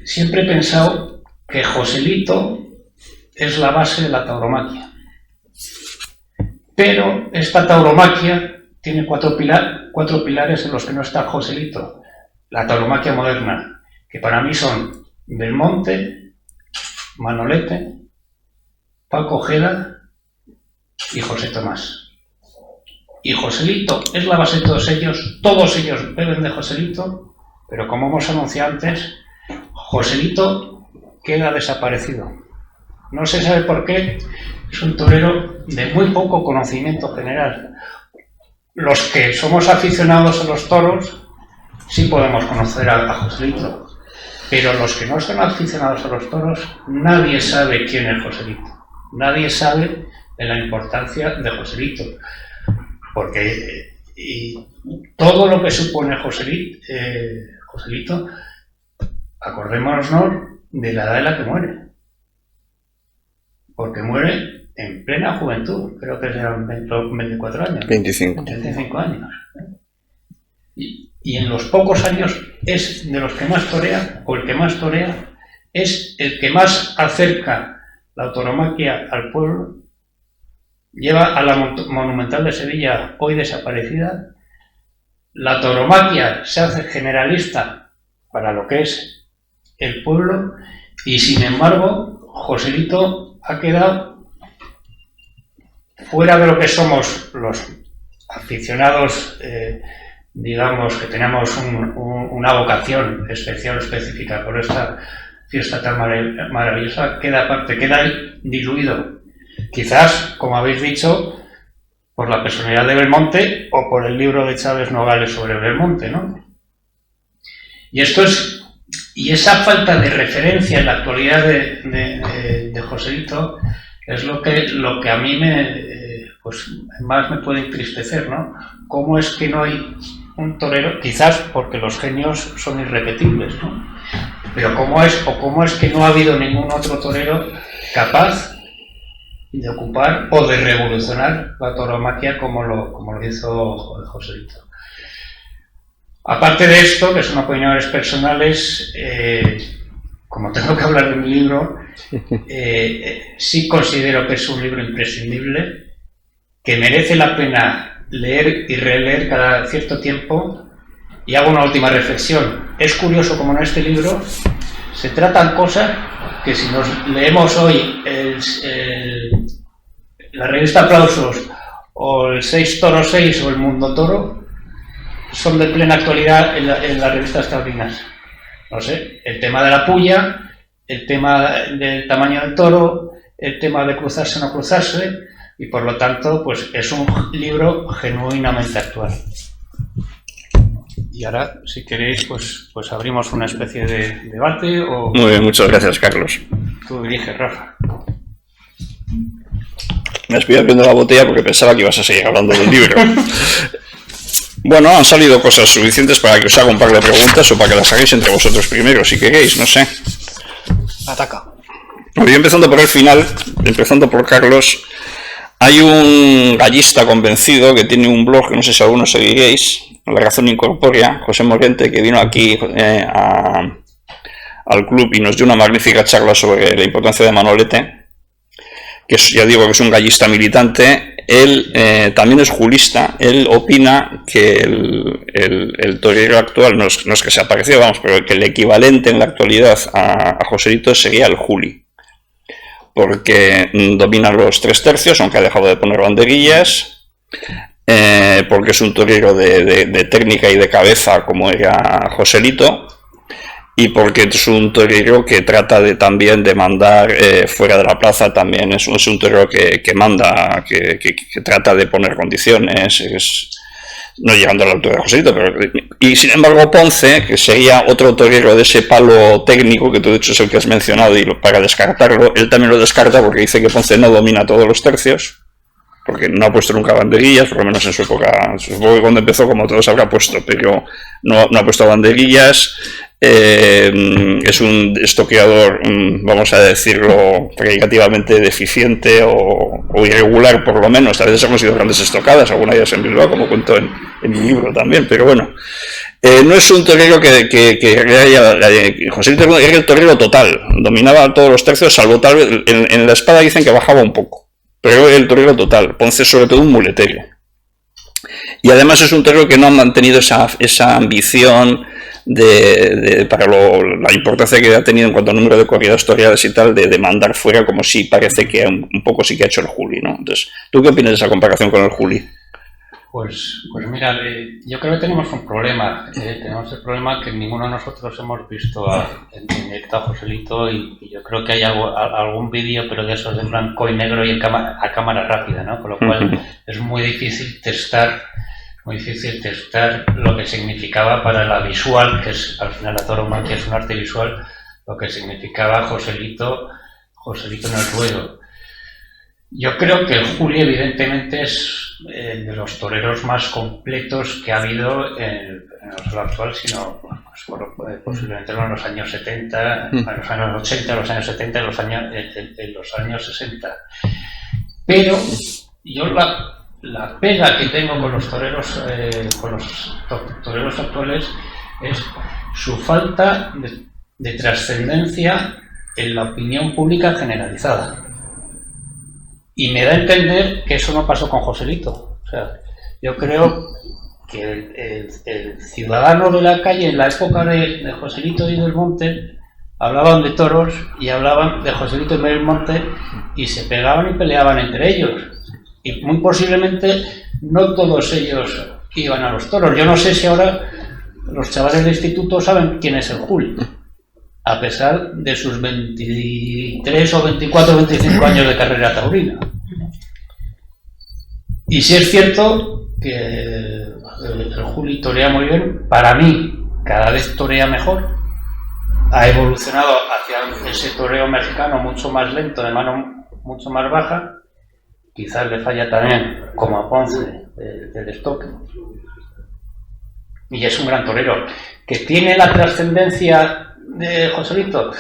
Speaker 4: siempre he pensado que Joselito es la base de la tauromaquia. Pero esta tauromaquia tiene cuatro pilares en los que no está Joselito. La tauromaquia moderna, que para mí son Belmonte, Manolete, Paco Ojeda y José Tomás. Y Joselito es la base de todos ellos beben de Joselito, pero como hemos anunciado antes, Joselito queda desaparecido. No se sabe por qué, es un torero de muy poco conocimiento general. Los que somos aficionados a los toros sí podemos conocer a Joselito, pero los que no son aficionados a los toros, nadie sabe quién es Joselito. Nadie sabe de la importancia de Joselito, porque todo lo que supone Joselito acordémonos de la edad en la que muere. Porque muere en plena juventud, creo que eran 24 años.
Speaker 2: 25.
Speaker 4: 25 años. Y en los pocos años es de los que más torea, o el que más torea, es el que más acerca la tauromaquia al pueblo, lleva a la Monumental de Sevilla, hoy desaparecida. La tauromaquia se hace generalista para lo que es el pueblo, y sin embargo Joselito ha quedado fuera de lo que somos los aficionados, digamos, que tenemos una vocación especial o específica por esta fiesta tan maravillosa. Queda aparte, queda diluido, quizás, como habéis dicho, por la personalidad de Belmonte o por el libro de Chávez Nogales sobre Belmonte, ¿no? Y esa falta de referencia en la actualidad de Joselito es lo que a mí pues más me puede entristecer, ¿no? ¿Cómo es que no hay un torero? Quizás porque los genios son irrepetibles, ¿no? Pero ¿cómo es que no ha habido ningún otro torero capaz de ocupar o de revolucionar la tauromaquia como lo hizo Joselito? Aparte de esto, que son opiniones personales, como tengo que hablar de mi libro, sí considero que es un libro imprescindible, que merece la pena leer y releer cada cierto tiempo. Y hago una última reflexión. Es curioso como en este libro se tratan cosas que si nos leemos hoy la revista Aplausos o el 6 Toro 6 o el Mundo Toro, son de plena actualidad en las revistas taurinas. No sé, el tema de la puya, el tema del tamaño del toro, el tema de cruzarse o no cruzarse, y por lo tanto pues es un libro genuinamente actual. Y ahora, si queréis, pues abrimos una especie de debate o...
Speaker 2: Muy bien, muchas gracias, Carlos.
Speaker 4: Tú diriges, Rafa.
Speaker 2: Me estoy abriendo la botella porque pensaba que ibas a seguir hablando del libro. Bueno, han salido cosas suficientes para que os haga un par de preguntas o para que las hagáis entre vosotros primero, si queréis, no sé.
Speaker 3: Ataca.
Speaker 2: Voy empezando por el final, empezando por Carlos. Hay un gallista convencido que tiene un blog, que no sé si algunos seguiréis, La Razón Incorpórea, José Morente, que vino aquí al club y nos dio una magnífica charla sobre la importancia de Manolete, que ya digo que es un gallista militante. Él también es julista. Él opina que el torero actual no es que sea parecido, vamos, pero que el equivalente en la actualidad a Joselito sería el juli, porque domina los 3 tercios, aunque ha dejado de poner banderillas, porque es un torero de técnica y de cabeza como era Joselito, y porque es un torero que trata también de mandar fuera de la plaza. También es un torero que manda, que trata de poner condiciones, no llegando a la altura de Joselito, y sin embargo Ponce, que sería otro torero de ese palo técnico que tú de hecho es el que has mencionado, y para descartarlo, él también lo descarta porque dice que Ponce no domina todos los tercios, porque no ha puesto nunca banderillas, por lo menos en su época, supongo que cuando empezó, como todos habrá puesto, pero no ha puesto banderillas. Es un estoqueador, vamos a decirlo, predicativamente deficiente o irregular, por lo menos. A veces hemos sido grandes estocadas, alguna de ellas en Bilbao, como cuento en mi libro también, pero bueno. No es un torero que Joselito era el torero total, dominaba todos los tercios, salvo tal vez en la espada dicen que bajaba un poco, pero el torero total. Ponce sobre todo un muletero. Y además es un torero que no ha mantenido esa ambición para la importancia que ha tenido en cuanto al número de corridas toreadas y tal, de mandar fuera, como si parece que un poco sí que ha hecho el juli, ¿no? Entonces, ¿tú qué opinas de esa comparación con el juli?
Speaker 4: Pues mira, yo creo que tenemos un problema. Tenemos el problema que ninguno de nosotros hemos visto en directo a Joselito, y yo creo que hay algún vídeo, pero de esos de blanco y negro y a cámara rápida, ¿no? Con lo cual es muy difícil testar lo que significaba para la visual, que es al final la tauromaquia es un arte visual, lo que significaba Joselito en el ruedo. Yo creo que el Juli evidentemente es de los toreros más completos que ha habido no solo actual, sino posiblemente en los años 70, en los años 80, en los años 70, en los años 60. Pero yo la pega que tengo con los toreros actuales es su falta de trascendencia en la opinión pública generalizada. Y me da a entender que eso no pasó con Joselito. O sea, yo creo que el ciudadano de la calle en la época de Joselito y Belmonte hablaban de toros y hablaban de Joselito y Belmonte y se pegaban y peleaban entre ellos. Y muy posiblemente no todos ellos iban a los toros. Yo no sé si ahora los chavales de instituto saben quién es el Juli, a pesar de sus 23 o 24 o 25 años de carrera taurina. Y sí es cierto que el Juli torea muy bien. Para mí, cada vez torea mejor. Ha evolucionado hacia ese toreo mexicano mucho más lento, de mano mucho más baja. Quizás le falla también, como a Ponce, del estoque. Y es un gran torero. ¿Que tiene la trascendencia de Joselito?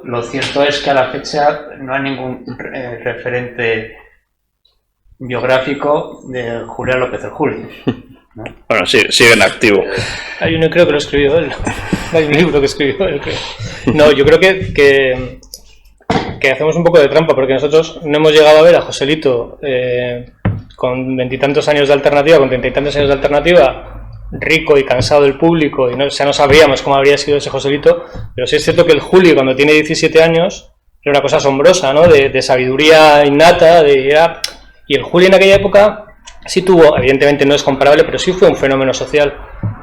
Speaker 4: Lo cierto es que a la fecha no hay ningún referente biográfico de Julián López el Juli, ¿no?
Speaker 2: Bueno, sí, sigue en activo.
Speaker 3: Hay uno, creo que lo escribió él. Hay un libro que escribió él. No, yo creo que hacemos un poco de trampa, porque nosotros no hemos llegado a ver a Joselito con 20 y tantos años de alternativa, con 30 y tantos años de alternativa, rico y cansado del público, y no sabríamos cómo habría sido ese Joselito, pero sí es cierto que el Juli, cuando tiene 17 años, era una cosa asombrosa, ¿no? De sabiduría innata, y el Juli en aquella época sí tuvo, evidentemente no es comparable, pero sí fue un fenómeno social.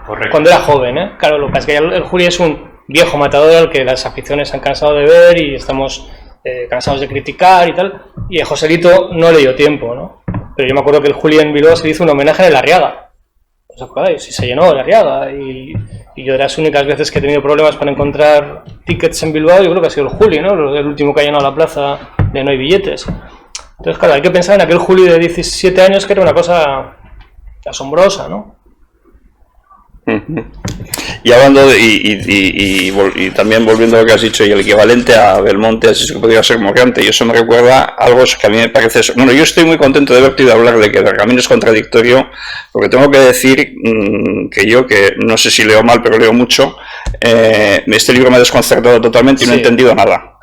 Speaker 4: Correcto.
Speaker 3: Cuando era joven, ¿eh? Claro, lo que es que el Juli es un viejo matador al que las aficiones han cansado de ver y estamos cansados de criticar y tal, y a Joselito no le dio tiempo, ¿no? Pero yo me acuerdo que el Juli en Bilbao se le hizo un homenaje en el Arriaga. ¿Os acordáis? Y se llenó el Arriaga, y yo de las únicas veces que he tenido problemas para encontrar tickets en Bilbao, yo creo que ha sido el Juli, ¿no? El último que ha llenado la plaza de no hay billetes. Entonces, claro, hay que pensar en aquel Juli de 17 años que era una cosa asombrosa, ¿no?
Speaker 2: Y hablando y también volviendo a lo que has dicho, y el equivalente a Belmonte, así que podría ser Morgante, y eso me recuerda algo que a mí me parece... Bueno, yo estoy muy contento de haberte ido a hablar de que Bergamín es contradictorio, porque tengo que decir que no sé si leo mal, pero leo mucho, este libro me ha desconcertado totalmente y no he entendido nada.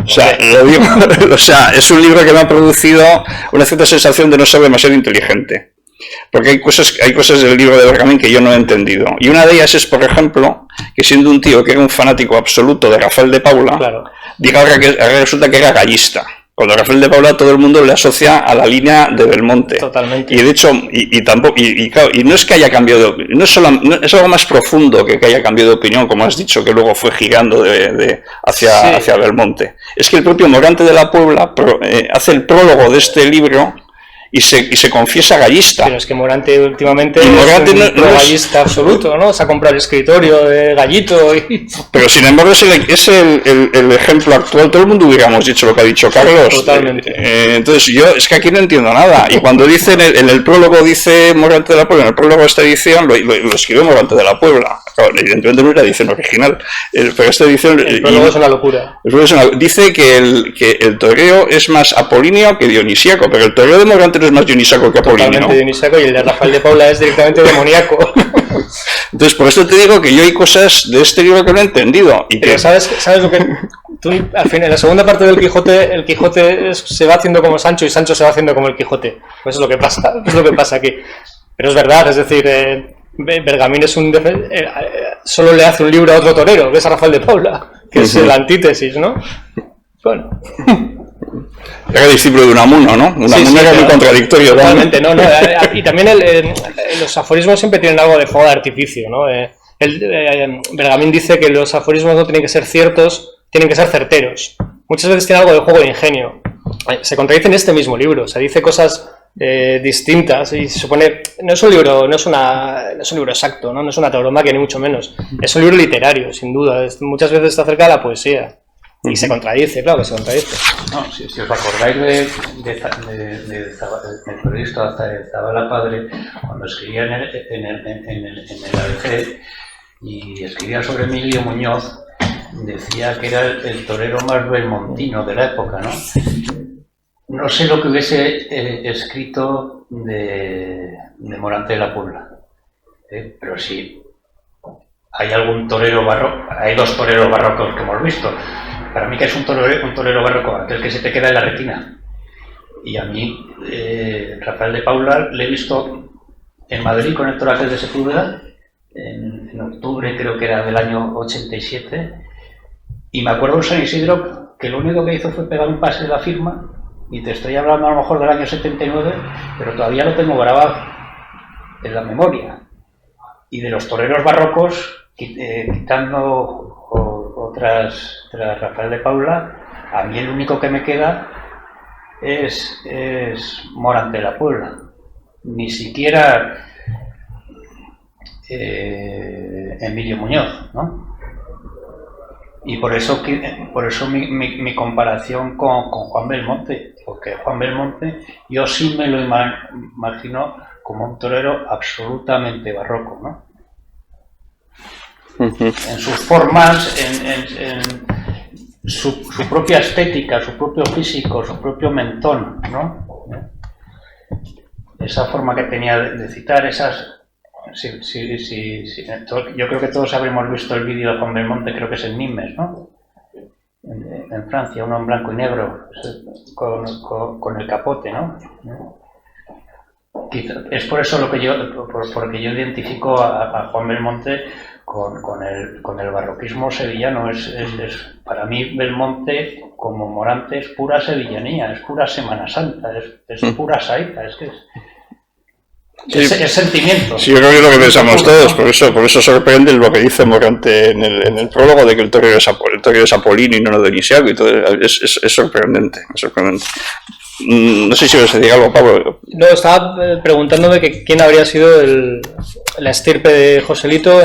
Speaker 2: O sea, lo digo, o sea, es un libro que me ha producido una cierta sensación de no ser demasiado inteligente. Porque hay cosas del libro de Bergamín que yo no he entendido. Y una de ellas es, por ejemplo, que siendo un tío que era un fanático absoluto de Rafael de Paula, claro, diga ahora que resulta que era gallista. Cuando Rafael de Paula todo el mundo le asocia a la línea de Belmonte.
Speaker 3: Totalmente.
Speaker 2: Y de hecho, tampoco, claro, y no es que haya cambiado, es algo más profundo que haya cambiado de opinión, como has dicho, que luego fue girando hacia Belmonte. Es que el propio Morante de la Puebla hace el prólogo de este libro y se confiesa gallista.
Speaker 3: Pero es que Morante últimamente es un gallista absoluto, ¿no? Se ha comprado el escritorio de Gallito y...
Speaker 2: Pero sin embargo es el ejemplo actual. Todo el mundo hubiéramos dicho lo que ha dicho Carlos.
Speaker 3: Totalmente.
Speaker 2: Entonces yo es que aquí no entiendo nada. Y cuando dice en el prólogo dice Morante de la Puebla, en el prólogo de esta edición lo escribe Morante de la Puebla. Claro, evidentemente no es la edición original. Pero esta edición...
Speaker 3: El prólogo es una locura.
Speaker 2: Dice que el toreo es más apolíneo que dionisíaco, pero el toreo de Morante es más dionisíaco que apolíneo.
Speaker 3: Totalmente dionisíaco, y el de Rafael de Paula es directamente demoníaco.
Speaker 2: Entonces, por eso te digo que yo hay cosas de este libro que no he entendido. Y
Speaker 3: pero
Speaker 2: que...
Speaker 3: ¿sabes lo que...? Tú, al final, en la segunda parte del Quijote, el Quijote se va haciendo como Sancho y Sancho se va haciendo como el Quijote. Pues es lo que pasa aquí. Pero es verdad, es decir... Bergamín es solo le hace un libro a otro torero, que es a Rafael de Paula, que es la antítesis, ¿no? Bueno...
Speaker 2: Era discípulo de Unamuno, ¿no? Unamuno era muy contradictorio.
Speaker 3: Totalmente, ¿no? Y también los aforismos siempre tienen algo de fuego de artificio, ¿no? Bergamín dice que los aforismos no tienen que ser ciertos, tienen que ser certeros. Muchas veces tiene algo de juego de ingenio. Se contradice en este mismo libro, se dice cosas distintas y se supone... No es un libro exacto, ¿no? No es una tauromaquia ni mucho menos. Es un libro literario, sin duda. Muchas veces está cerca de la poesía. Y se contradice, claro que se contradice.
Speaker 4: No, si os acordáis del periodista Zabala Padre, cuando escribía en el ABC y escribía sobre Emilio Muñoz, decía que era el torero más belmontino de la época, ¿no? No sé lo que hubiese escrito de Morante de la Puebla, pero sí hay algún torero barroco, hay dos toreros barrocos que hemos visto. Para mí, que es un torero barroco, aquel que se te queda en la retina. Y a mí, Rafael de Paula, le he visto en Madrid con el toro aquel de Sepúlveda, en octubre creo que era del año 87, y me acuerdo en San Isidro que lo único que hizo fue pegar un pase de la firma, y te estoy hablando a lo mejor del año 79, pero todavía lo tengo grabado en la memoria. Y de los toreros barrocos, quitando tras Rafael de Paula, a mí el único que me queda es Morante de la Puebla. Ni siquiera Emilio Muñoz, ¿no? Y por eso mi comparación con Juan Belmonte, porque Juan Belmonte yo sí me lo imagino como un torero absolutamente barroco, ¿no? En sus formas, en su propia estética, su propio físico, su propio mentón, ¿no? Esa forma que tenía de citar, esas... Sí. Yo creo que todos habremos visto el vídeo de Juan Belmonte, creo que es en Nimes, ¿no? En Francia, uno en blanco y negro, con el capote, ¿no? Es por eso porque yo identifico a Juan Belmonte con el barroquismo sevillano. Para mí Belmonte, como Morante, es pura sevillanía, es pura Semana Santa, es pura saeta, es sentimiento.
Speaker 2: Sí, yo creo que es lo que pensamos todos, por eso sorprende lo que dice Morante en el prólogo de que el torero es Apolino y no Dionisiaco, y todo, es sorprendente, es sorprendente. No sé si os decía algo, Pablo.
Speaker 3: No, estaba preguntándome quién habría sido la estirpe de Joselito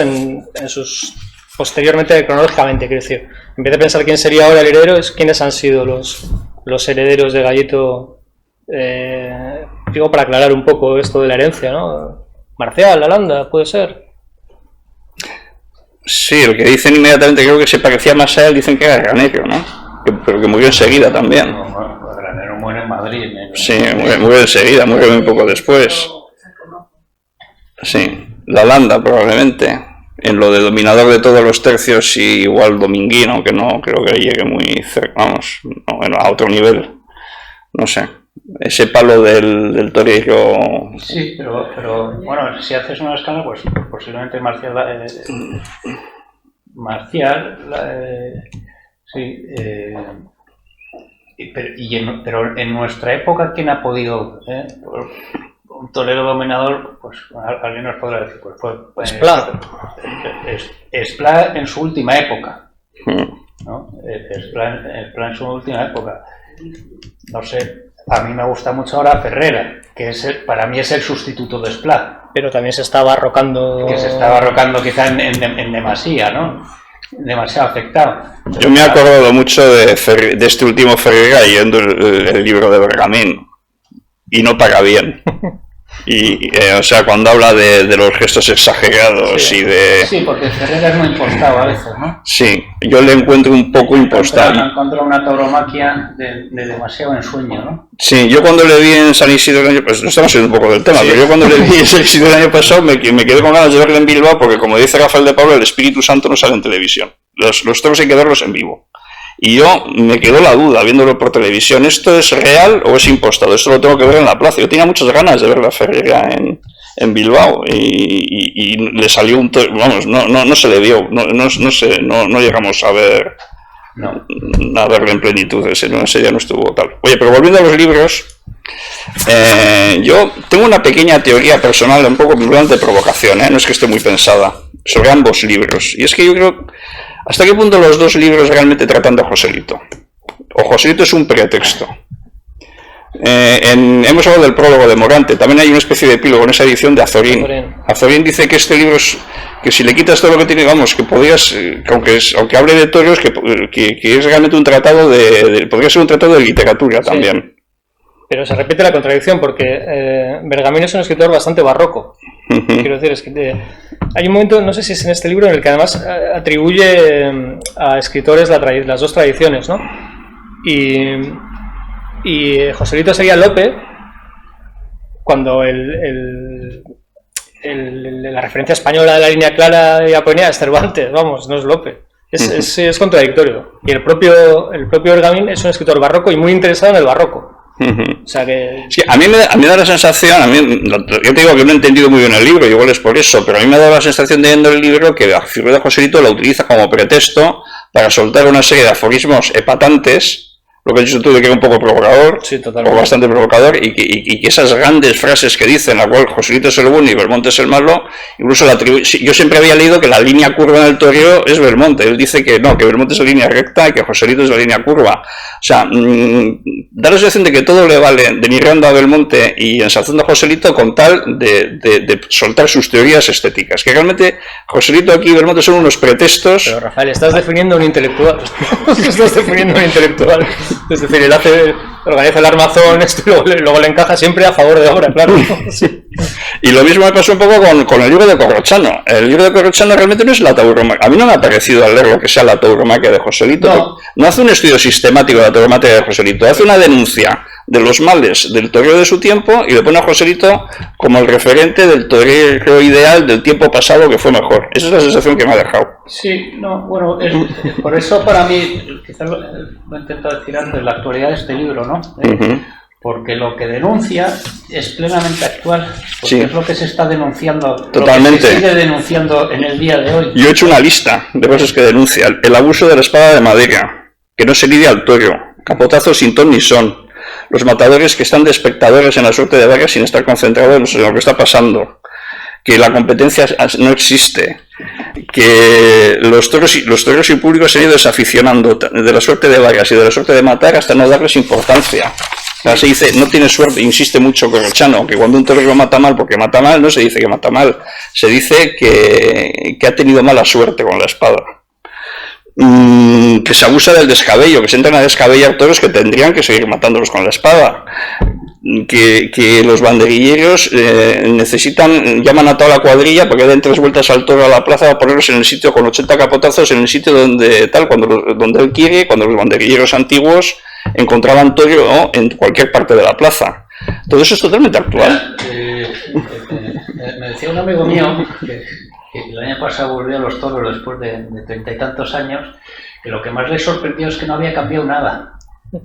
Speaker 3: posteriormente, cronológicamente, quiero decir. En vez de pensar quién sería ahora el heredero, es quiénes han sido los herederos de Gallito. Digo, para aclarar un poco esto de la herencia, ¿no? Marcial, Lalanda, puede ser.
Speaker 2: Sí, lo que dicen inmediatamente, creo que se parecía más a él, dicen que era Granero, ¿no? Pero que murió enseguida también.
Speaker 4: Granero muere en Madrid.
Speaker 2: Sí, murió enseguida, murió muy poco después. Sí, Lalanda probablemente. En lo de dominador de todos los tercios, y igual Dominguino, aunque no creo que llegue muy cerca, vamos, a otro nivel. No sé. Ese palo del torero.
Speaker 4: Sí, pero bueno, si haces una escala, pues posiblemente Marcial. Sí. Pero en nuestra época, ¿quién ha podido? Un torero dominador, pues alguien nos podrá decir, pues fue Esplá en su última época, ¿no? Esplá en su última época. No sé. A mí me gusta mucho ahora Ferrera, que para mí es el sustituto de Esplá.
Speaker 3: Pero también se está barrocando...
Speaker 4: Que se está barrocando quizá en demasía, ¿no? Demasiado afectado.
Speaker 2: Yo me he acordado mucho de este último Ferrera leyendo el libro de Bergamín, y no paga bien. Y, o sea, cuando habla de los gestos exagerados, sí, y de...
Speaker 4: Sí, porque Ferrera es muy impostado a veces, ¿no?
Speaker 2: Sí, yo le encuentro un poco impostado.
Speaker 4: Encontró una tauromaquia de demasiado ensueño, ¿no?
Speaker 2: Sí, yo cuando le vi en San Isidro el año pasado, estamos yendo un poco del tema, sí, pero yo cuando le vi en San Isidro el año pasado me quedé con ganas de verle en Bilbao, porque como dice Rafael de Pablo, el Espíritu Santo no sale en televisión. Los toros hay que verlos en vivo. Y yo me quedó la duda viéndolo por televisión, ¿esto es real o es impostado? Esto lo tengo que ver en la plaza. Yo tenía muchas ganas de ver la Ferrera en Bilbao y le salió un toro, vamos, no se le vio, no llegamos a ver, a verlo en plenitud, ese ya no estuvo tal. Oye, pero volviendo a los libros, yo tengo una pequeña teoría personal, un poco de provocación, no es que esté muy pensada, sobre ambos libros, y es que yo creo... ¿Hasta qué punto los dos libros realmente tratan de Joselito? O Joselito es un pretexto. hemos hablado del prólogo de Morante, también hay una especie de epílogo en esa edición de Azorín. Azorín dice que este libro es, que si le quitas todo lo que tiene, vamos, que podrías, aunque hable de toros, que es realmente un tratado podría ser un tratado de literatura también.
Speaker 3: Sí. Pero se repite la contradicción porque Bergamín es un escritor bastante barroco. Quiero decir, es que hay un momento, no sé si es en este libro, en el que además atribuye a escritores las dos tradiciones, ¿no? Y Joselito sería Lope cuando la referencia española de la línea clara y aponía es Cervantes, vamos, no es Lope. Es contradictorio. Y el propio Bergamín es un escritor barroco y muy interesado en el barroco. O sea que...
Speaker 2: Sí, a mí me da la sensación, yo te digo que no he entendido muy bien el libro, igual es por eso, pero a mí me ha dado la sensación de leyendo el libro que la figura de Joselito la utiliza como pretexto para soltar una serie de aforismos epatantes, lo que has dicho tú de que era un poco provocador,
Speaker 3: sí, totalmente,
Speaker 2: o bastante provocador, y que esas grandes frases que dicen, la cual Joselito es el bueno y Belmonte es el malo, incluso yo siempre había leído que la línea curva en el toreo es Belmonte, él dice que no, que Belmonte es la línea recta y que Joselito es la línea curva. O sea, da la sensación de que todo le vale denigrando a Belmonte y ensalzando a Joselito con tal de soltar sus teorías estéticas, que realmente Joselito aquí y Belmonte son unos pretextos.
Speaker 3: Pero Rafael, estás definiendo un intelectual. Estás definiendo un intelectual. Es decir, él organiza el armazón, luego le encaja siempre a favor de obra, claro. Sí.
Speaker 2: Y lo mismo me pasó un poco con el libro de Corrochano. El libro de Corrochano realmente no es la tauromaquia. A mí no me ha parecido al leer lo que sea la tauromaquia de Joselito. No hace un estudio sistemático de la tauromaquia de Joselito, hace una denuncia de los males del toreo de su tiempo y le pone a Joselito como el referente del toreo ideal del tiempo pasado que fue mejor. Esa es la sensación que me ha dejado.
Speaker 4: Sí, no, bueno, por eso para mí, quizás lo he intentado decir antes, la actualidad de este libro, ¿no? Porque lo que denuncia es plenamente actual, porque sí, es lo que se está denunciando,
Speaker 2: totalmente,
Speaker 4: lo que se sigue denunciando en el día de hoy.
Speaker 2: Yo he hecho una lista de cosas que denuncia: el abuso de la espada de madera, que no se lidia al toro, capotazos sin ton ni son, los matadores que están de espectadores en la suerte de vagas sin estar concentrados en lo que está pasando, que la competencia no existe, que los toros y el público se han ido desaficionando de la suerte de vagas y de la suerte de matar hasta no darles importancia. Ahora se dice, no tiene suerte, insiste mucho Corrochano, que cuando un torero mata mal porque mata mal, no se dice que mata mal, se dice que ha tenido mala suerte con la espada. Que se abusa del descabello, que se entran a descabellar toros que tendrían que seguir matándolos con la espada. Que los banderilleros llaman a toda la cuadrilla para que den 3 vueltas al toro a la plaza para ponerlos en el sitio con 80 capotazos, en el sitio donde él quiere, cuando los banderilleros antiguos encontraban toro en cualquier parte de la plaza. Todo eso es totalmente actual.
Speaker 4: Me decía un amigo mío que el año pasado volvió a los toros después de 30 y tantos años, que lo que más le sorprendió es que no había cambiado nada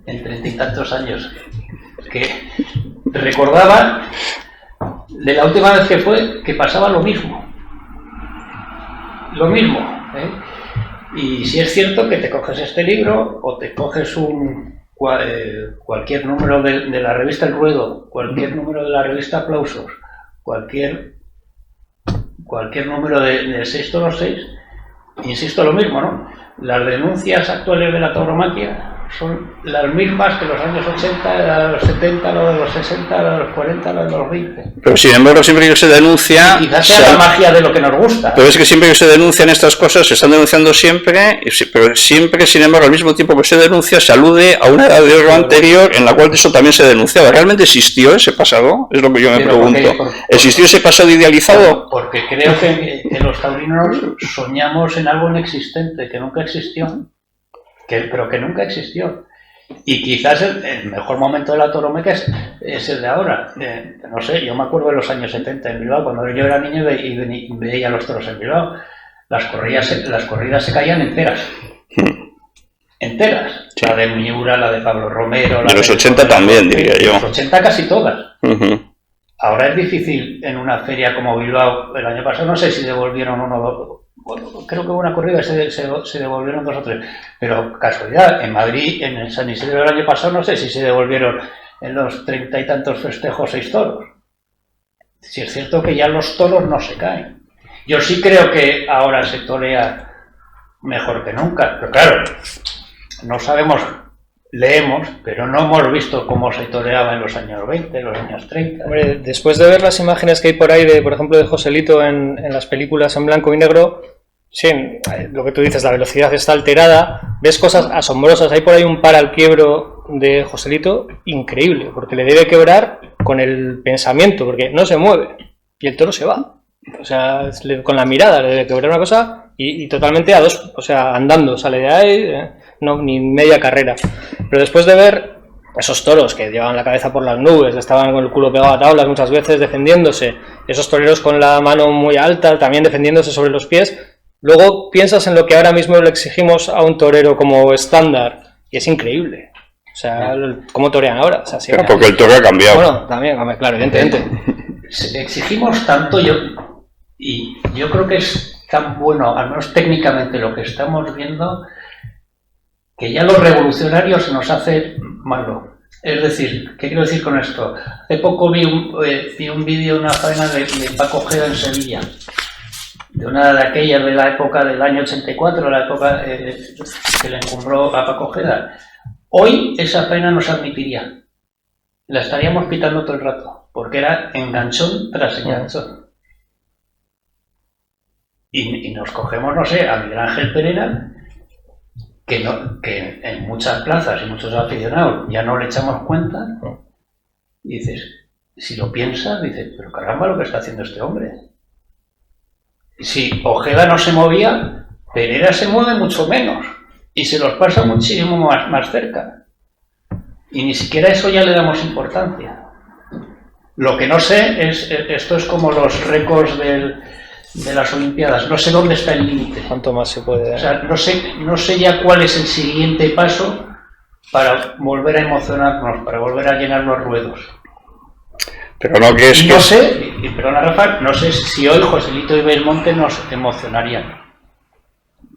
Speaker 4: en 30 y tantos años. Que recordaba de la última vez que fue que pasaba lo mismo. Y si es cierto que te coges este libro o te coges cualquier número de la revista El Ruedo, cualquier número de la revista Aplausos, cualquier número de 6 toros 6, insisto lo mismo, ¿no? Las denuncias actuales de la tauromaquia son las mismas que los años 80, la de los 70, la de los 60, la de los 40, la de los 20.
Speaker 2: Pero sin embargo, siempre que se denuncia...
Speaker 4: Quizás sea la magia de lo que nos gusta.
Speaker 2: Pero es que siempre que se denuncian estas cosas, se están denunciando siempre, pero siempre, sin embargo, al mismo tiempo que se denuncia, se alude a una edad de oro anterior en la cual eso también se denunciaba. ¿Realmente existió ese pasado? Es lo que yo me pregunto. ¿Existió ese pasado idealizado?
Speaker 4: Porque creo que los taurinos soñamos en algo inexistente, que nunca existió. Pero que nunca existió. Y quizás el mejor momento de la tauromaquia es el de ahora. No sé, yo me acuerdo de los años 70 en Bilbao, cuando yo era niño y veía los toros en Bilbao. Las corridas se caían enteras. Enteras. Sí. La de Miura, la de Pablo Romero.
Speaker 2: De los 80 también, diría yo.
Speaker 4: De los 80 casi todas. Ahora es difícil en una feria como Bilbao. El año pasado no sé si devolvieron uno. Bueno, creo que hubo una corrida se devolvieron 2 o 3, pero casualidad, en Madrid, en el San Isidro del año pasado, no sé si se devolvieron en los 30 y tantos festejos 6 toros. Si es cierto que ya los toros no se caen. Yo sí creo que ahora se torea mejor que nunca, pero claro, no sabemos leemos, pero no hemos visto cómo se toreaba en los años 20, en los años 30.
Speaker 3: Hombre, después de ver las imágenes que hay por ahí, por ejemplo, de Joselito en las películas en blanco y negro, sí, lo que tú dices, la velocidad está alterada, ves cosas asombrosas. Hay por ahí un par al quiebro de Joselito increíble, porque le debe quebrar con el pensamiento, porque no se mueve y el toro se va. O sea, con la mirada le debe quebrar una cosa y totalmente a dos, o sea, andando, sale de ahí, no, ni media carrera. Pero después de ver esos toros que llevaban la cabeza por las nubes, estaban con el culo pegado a tablas muchas veces defendiéndose, esos toreros con la mano muy alta también defendiéndose sobre los pies, luego piensas en lo que ahora mismo le exigimos a un torero como estándar y es increíble. O sea, ¿cómo torean ahora? O sea, sí,
Speaker 2: pero porque el toro ha cambiado.
Speaker 3: Bueno, también, claro, evidentemente.
Speaker 4: Exigimos tanto, y yo creo que es tan bueno, al menos técnicamente, lo que estamos viendo, que ya los revolucionarios nos hace malo. Es decir, ¿qué quiero decir con esto? Hace poco vi un vídeo de una faena de Paco Ojeda en Sevilla, de una de aquellas de la época del año 84, la época que le encumbró a Paco Ojeda. Hoy esa faena no se admitiría. La estaríamos pitando todo el rato, porque era enganchón tras enganchón. Y nos cogemos, no sé, a Miguel Ángel Pereira, que en muchas plazas y muchos aficionados ya no le echamos cuenta, y dices, si lo piensas, dices, pero caramba lo que está haciendo este hombre. Si Ojeda no se movía, Pereira se mueve mucho menos, y se los pasa muchísimo más cerca. Y ni siquiera eso ya le damos importancia. Lo que no sé es, esto es como los récords de las Olimpiadas, no sé dónde está el límite.
Speaker 3: ¿Cuánto más se puede...?
Speaker 4: O sea, no sé ya cuál es el siguiente paso para volver a emocionarnos, para volver a llenar los ruedos.
Speaker 2: Pero no que es
Speaker 4: y no sé, y perdona Rafa, no sé si hoy Joselito y Belmonte nos emocionarían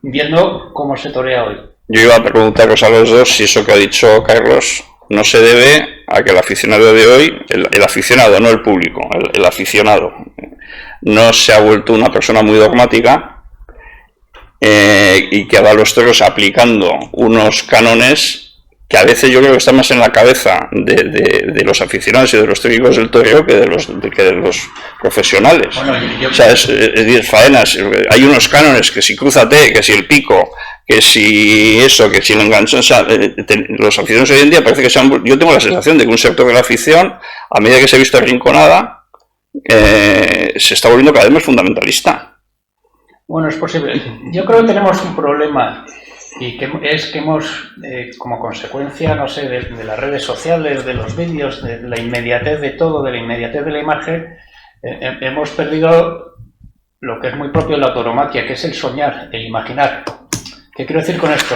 Speaker 4: viendo cómo se torea hoy.
Speaker 2: Yo iba a preguntaros a los dos si eso que ha dicho Carlos no se debe a que el aficionado de hoy, el aficionado, no el público, el aficionado, no se ha vuelto una persona muy dogmática y que va a los toros aplicando unos cánones que a veces yo creo que están más en la cabeza de los aficionados y de los técnicos del toreo que de los profesionales.
Speaker 4: Bueno,
Speaker 2: o sea, es faenas, hay unos cánones que si crúzate, que si el pico, que si eso, que si el enganchón, o sea, los aficionados hoy en día parece que yo tengo la sensación de que un sector de la afición, a medida que se ha visto arrinconada, se está volviendo cada vez más fundamentalista.
Speaker 4: Bueno, es posible. Yo creo que tenemos un problema y que hemos, como consecuencia, no sé, de las redes sociales, de los vídeos, de la inmediatez de todo, de la inmediatez de la imagen, hemos perdido lo que es muy propio de la tauromaquia, que es el soñar, el imaginar. ¿Qué quiero decir con esto?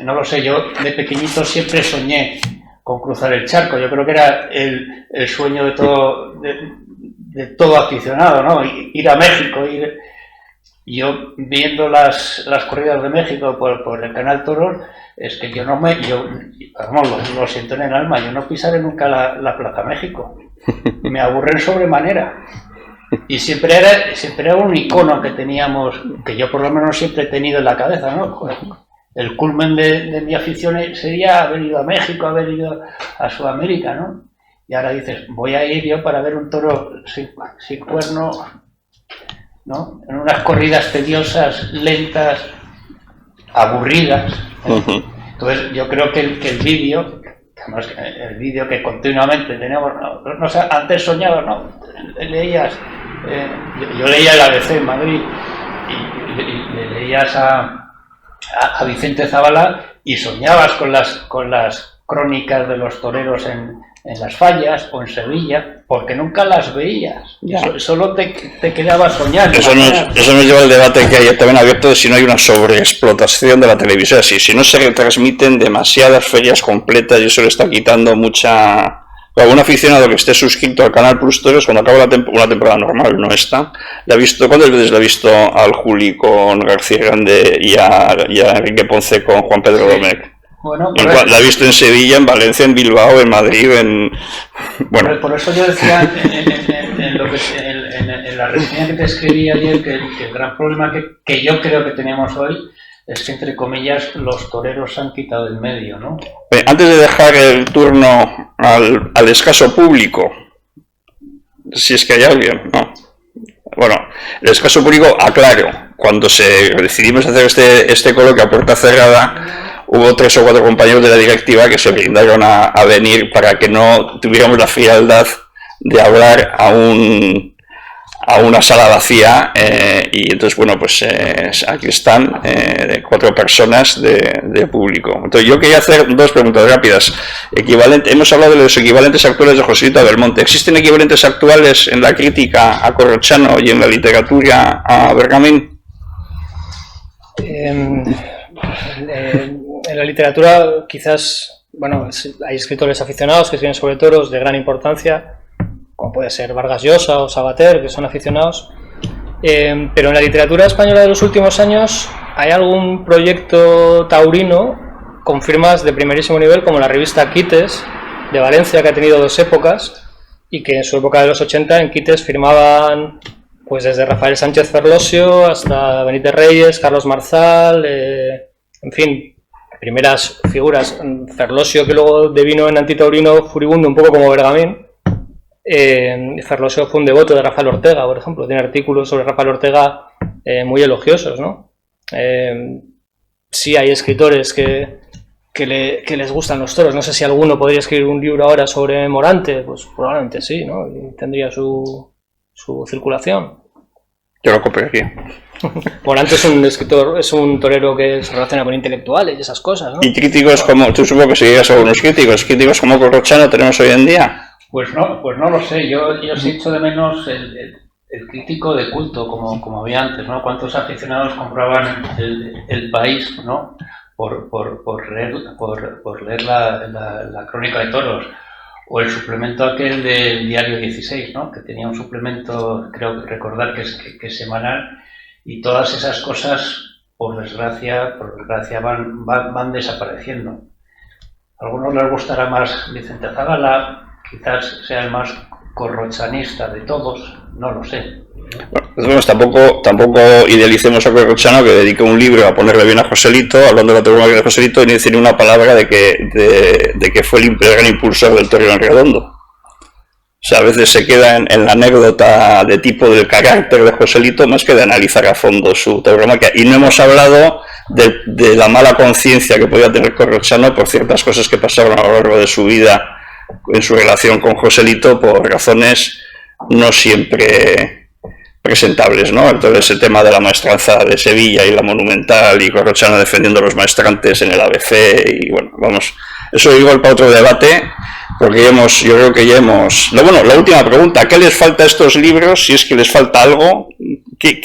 Speaker 4: No lo sé, yo de pequeñito siempre soñé con cruzar el charco. Yo creo que era el sueño de todo aficionado, ¿no? Ir a México, yo viendo las corridas de México por el canal Toros, es que vamos, lo siento en el alma, yo no pisaré nunca la Plaza México. Me aburren sobremanera. Y siempre era un icono que teníamos, que yo por lo menos siempre he tenido en la cabeza, ¿no? El culmen de mi afición sería haber ido a México, haber ido a Sudamérica, ¿no? Y ahora dices, voy a ir yo para ver un toro sin cuerno, ¿no? En unas corridas tediosas, lentas, aburridas. Entonces yo creo que el vídeo, además el vídeo que continuamente tenemos, no sé, antes soñaba, ¿no? Leías, yo leía el ABC en Madrid y le leías a Vicente Zavala y soñabas con las crónicas de los toreros en las fallas o en Sevilla, porque nunca las veías, solo te quedaba soñar.
Speaker 2: Eso nos lleva al debate que hay también abierto de si no hay una sobreexplotación de la televisión, si no se retransmiten demasiadas ferias completas y eso le está quitando mucha... Algún aficionado que esté suscrito al canal Plus Toros, cuando acaba una temporada normal, no está, ¿cuántas veces le ha visto al Juli con García Grande y a Enrique Ponce con Juan Pedro Domecq?
Speaker 4: Bueno,
Speaker 2: la he visto en Sevilla, en Valencia, en Bilbao, en Madrid,
Speaker 4: bueno. Por eso yo decía en la reseña que te escribí ayer que el gran problema que yo creo que tenemos hoy es que, entre comillas, los toreros se han quitado del medio, ¿no?
Speaker 2: Antes de dejar el turno al escaso público, si es que hay alguien, ¿no? Bueno, el escaso público, aclaro, cuando decidimos hacer este coloquio a puerta cerrada, hubo 3 o 4 compañeros de la directiva que se brindaron a venir para que no tuviéramos la frialdad de hablar a una sala vacía, y entonces, bueno, pues aquí están 4 personas de público. Entonces, yo quería hacer 2 preguntas rápidas. Hemos hablado de los equivalentes actuales de Joselito a Belmonte. ¿Existen equivalentes actuales en la crítica a Corrochano y en la literatura a Bergamín?
Speaker 3: En la literatura, quizás, bueno, hay escritores aficionados que escriben sobre toros de gran importancia, como puede ser Vargas Llosa o Sabater, que son aficionados, pero en la literatura española de los últimos años hay algún proyecto taurino con firmas de primerísimo nivel, como la revista Quites de Valencia, que ha tenido 2 épocas, y que en su época de los 80 en Quites firmaban pues desde Rafael Sánchez Ferlosio hasta Benítez Reyes, Carlos Marzal, en fin, primeras figuras. Ferlosio, que luego devino en antitaurino furibundo, un poco como Bergamín. Ferlosio fue un devoto de Rafael Ortega, por ejemplo, tiene artículos sobre Rafael Ortega muy elogiosos, ¿no? Sí hay escritores que les gustan los toros. No sé si alguno podría escribir un libro ahora sobre Morante, pues probablemente sí, ¿no? Y tendría su circulación.
Speaker 2: Yo lo copiaría.
Speaker 3: Morante es un escritor, es un torero que se relaciona con intelectuales y esas cosas, ¿no?
Speaker 2: ¿Y críticos como, tú supongo que seguirías a algunos críticos como Corrochano tenemos hoy en día?
Speaker 4: Pues no lo sé. Yo sí echo de menos el crítico de culto, como había antes, ¿no? ¿Cuántos aficionados compraban el País, ¿no? Por leer la crónica de toros? O el suplemento aquel del diario 16, ¿no? Que tenía un suplemento, creo recordar que es semanal, y todas esas cosas, por desgracia van desapareciendo. A algunos les gustará más Vicente Zagala, quizás sea el más corrochanista de todos, no lo sé.
Speaker 2: Bueno, tampoco idealicemos a Corrochano, que dedica un libro a ponerle bien a Joselito, hablando de la tauromaquia de Joselito, y no dice ni una palabra de que fue el gran impulsor del torero en redondo. O sea, a veces se queda en la anécdota de tipo del carácter de Joselito más que de analizar a fondo su tauromaquia. Y no hemos hablado de la mala conciencia que podía tener Corrochano por ciertas cosas que pasaron a lo largo de su vida en su relación con Joselito, por razones no siempre presentables, ¿no? Entonces ese tema de la maestranza de Sevilla y la Monumental, y Corrochano defendiendo a los maestrantes en el ABC, y bueno, vamos, eso igual para otro debate, porque yo creo que ya hemos... La última pregunta, ¿qué les falta a estos libros, si es que les falta algo? ¿Qué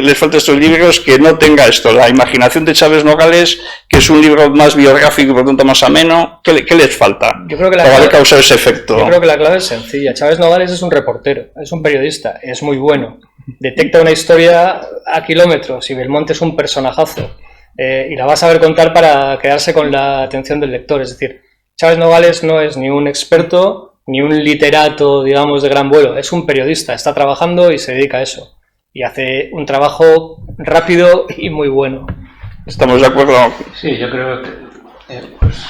Speaker 2: les falta a estos libros que no tenga esto? La imaginación de Chávez Nogales, que es un libro más biográfico y por tanto más ameno, ¿qué les falta?
Speaker 3: Yo creo que
Speaker 2: para causar ese efecto.
Speaker 3: Yo creo que la clave es sencilla. Chávez Nogales es un reportero, es un periodista, es muy bueno. Detecta una historia a kilómetros y Belmonte es un personajazo. Y la va a saber contar para quedarse con la atención del lector. Es decir, Chávez Nogales no es ni un experto ni un literato, digamos, de gran vuelo. Es un periodista, está trabajando y se dedica a eso. Y hace un trabajo rápido y muy bueno.
Speaker 2: ¿Estamos de acuerdo?
Speaker 4: Sí, yo creo que, pues,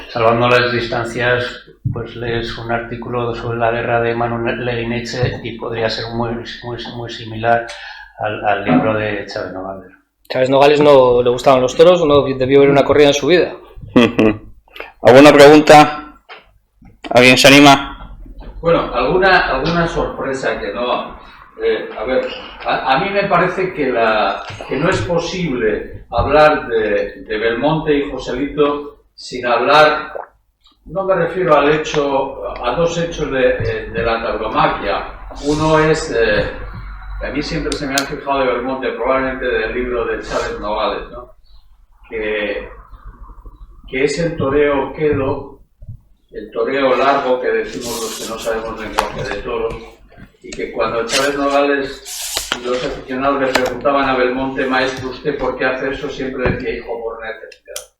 Speaker 4: salvando las distancias, pues lees un artículo sobre la guerra de Manu Lerineche y podría ser muy similar al libro de Chávez Nogales.
Speaker 3: Chávez Nogales no le gustaban los toros, no debió ver una corrida en su vida.
Speaker 2: ¿Alguna pregunta? ¿Alguien se anima?
Speaker 5: Bueno, alguna sorpresa que no... a mí me parece que no es posible hablar de Belmonte y Joselito sin hablar, no me refiero a 2 hechos de la tauromaquia. Uno es, a mí siempre se me ha fijado de Belmonte, probablemente del libro de Chávez Nogales, ¿no? Que es el toreo quedo, el toreo largo que decimos los que no sabemos lenguaje de toros, y que cuando Chávez Nogales y los aficionados le preguntaban a Belmonte, maestro, ¿usted por qué hace eso? Siempre decía, hijo, por necesidad,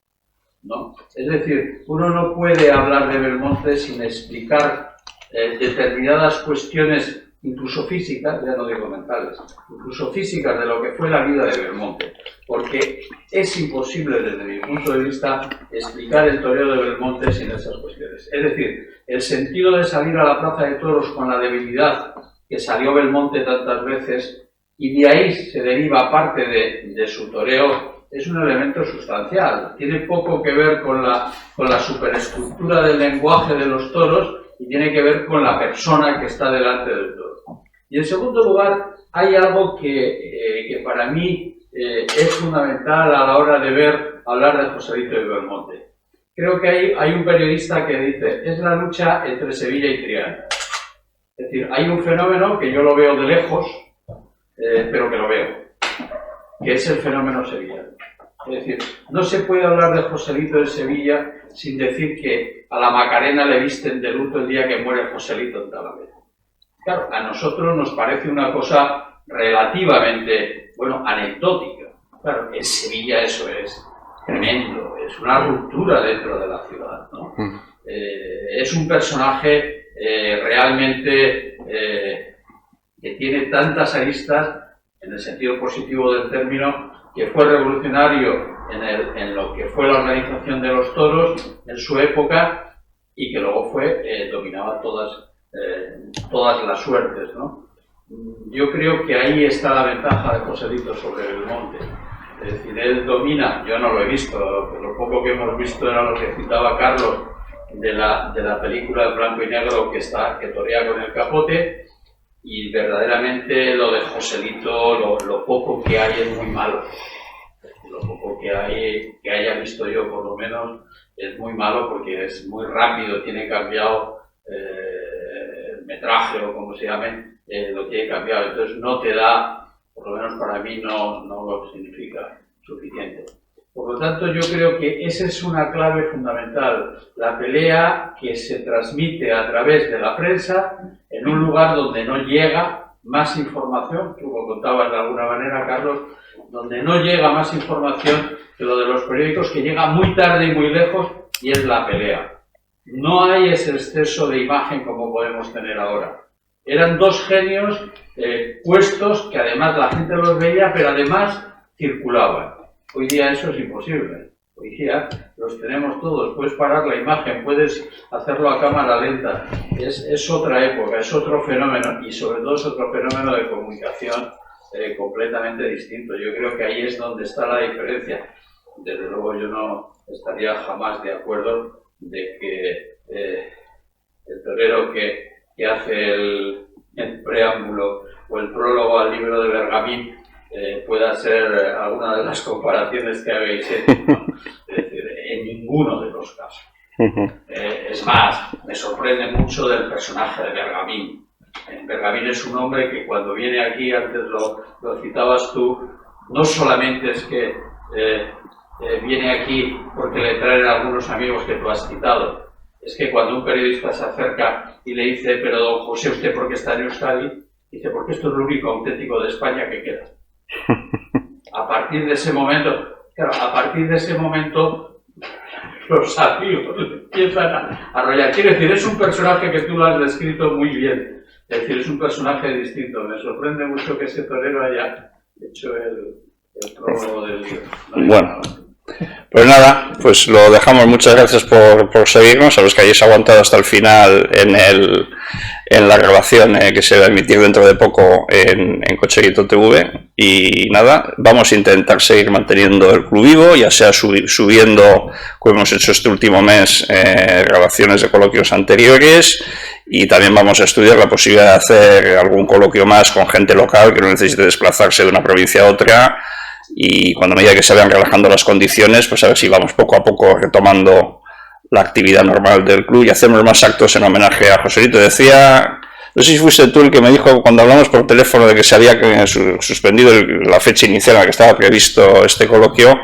Speaker 5: ¿no? Es decir, uno no puede hablar de Belmonte sin explicar determinadas cuestiones, incluso físicas, ya no digo mentales, incluso físicas de lo que fue la vida de Belmonte. porque es imposible desde mi punto de vista explicar el toreo de Belmonte sin esas cuestiones. Es decir, el sentido de salir a la plaza de toros con la debilidad que salió Belmonte tantas veces y de ahí se deriva parte de su toreo es un elemento sustancial. Tiene poco que ver con la superestructura del lenguaje de los toros y tiene que ver con la persona que está delante del toro. Y en segundo lugar, hay algo que para mí es fundamental a la hora de hablar de Joselito de Belmonte. Creo que hay un periodista que dice, es la lucha entre Sevilla y Triana. Es decir, hay un fenómeno que yo lo veo de lejos, pero que lo veo, que es el fenómeno sevillano. Es decir, no se puede hablar de Joselito de Sevilla sin decir que a la Macarena le visten de luto el día que muere Joselito en Talavera. Claro, a nosotros nos parece una cosa relativamente, anecdótica. Claro, en Sevilla eso es tremendo, es una ruptura dentro de la ciudad, ¿no? Es un personaje realmente que tiene tantas aristas, en el sentido positivo del término, que fue revolucionario en lo que fue la organización de los toros en su época y que luego dominaba todas las suertes, ¿no? Yo creo que ahí está la ventaja de Joselito sobre Belmonte. Es decir, él domina, yo no lo he visto, lo poco que hemos visto era lo que citaba Carlos de la película de blanco y negro que torea con el capote, y verdaderamente lo de Joselito, lo poco que hay es muy malo. Lo poco que haya visto yo, por lo menos, es muy malo porque es muy rápido, tiene cambiado el metraje o como se llame, lo tiene cambiado. Entonces no te da, por lo menos para mí, no lo significa suficiente. Por lo tanto, yo creo que esa es una clave fundamental, la pelea que se transmite a través de la prensa en un lugar donde no llega más información, tú lo contabas de alguna manera, Carlos, donde no llega más información que lo de los periódicos, que llega muy tarde y muy lejos, y es la pelea. No hay ese exceso de imagen como podemos tener ahora. Eran dos genios puestos que además la gente los veía, pero además circulaban. Hoy día eso es imposible. Hoy día los tenemos todos. Puedes parar la imagen, puedes hacerlo a cámara lenta. Es otra época, es otro fenómeno y sobre todo es otro fenómeno de comunicación completamente distinto. Yo creo que ahí es donde está la diferencia. Desde luego yo no estaría jamás de acuerdo de que el torero que hace el preámbulo o el prólogo al libro de Bergamín pueda ser alguna de las comparaciones que habéis hecho, ¿no? Es decir, en ninguno de los casos. Es más, me sorprende mucho del personaje de Bergamín. Bergamín es un hombre que cuando viene aquí, antes lo citabas tú, no solamente es que viene aquí porque le traen algunos amigos que tú has citado, es que cuando un periodista se acerca y le dice, pero don José, ¿usted por qué está en Euskadi? Dice, porque esto es lo único auténtico de España que queda. A partir de ese momento, los amigos empiezan a arrollar. Quiero decir, es un personaje que tú lo has descrito muy bien. Es decir, es un personaje distinto. Me sorprende mucho que ese torero haya hecho el prólogo del libro.
Speaker 2: Bueno, pues nada, pues lo dejamos. Muchas gracias por seguirnos, a los que hayáis aguantado hasta el final en la grabación que se va a emitir dentro de poco en Cocherito TV. Y nada, vamos a intentar seguir manteniendo el club vivo, ya sea subiendo, como hemos hecho este último mes, grabaciones de coloquios anteriores, y también vamos a estudiar la posibilidad de hacer algún coloquio más con gente local que no necesite desplazarse de una provincia a otra. Y cuando a medida que se vayan relajando las condiciones, pues a ver si vamos poco a poco retomando la actividad normal del club y hacemos más actos en homenaje a Joselito. Decía, no sé si fuiste tú el que me dijo cuando hablamos por teléfono de que se había suspendido la fecha inicial en la que estaba previsto este coloquio,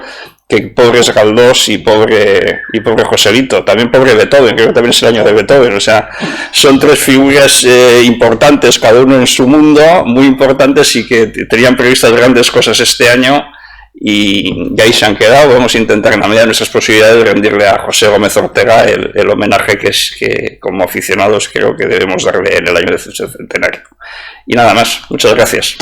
Speaker 2: que pobres Galdós y pobre Joselito, también pobre Beethoven, creo que también es el año de Beethoven. O sea, son tres figuras importantes, cada uno en su mundo, muy importantes, y que tenían previstas grandes cosas este año, y ahí se han quedado. Vamos a intentar, en la medida de nuestras posibilidades, rendirle a José Gómez Ortega el homenaje que como aficionados creo que debemos darle en el año de su centenario. Y nada más, muchas gracias.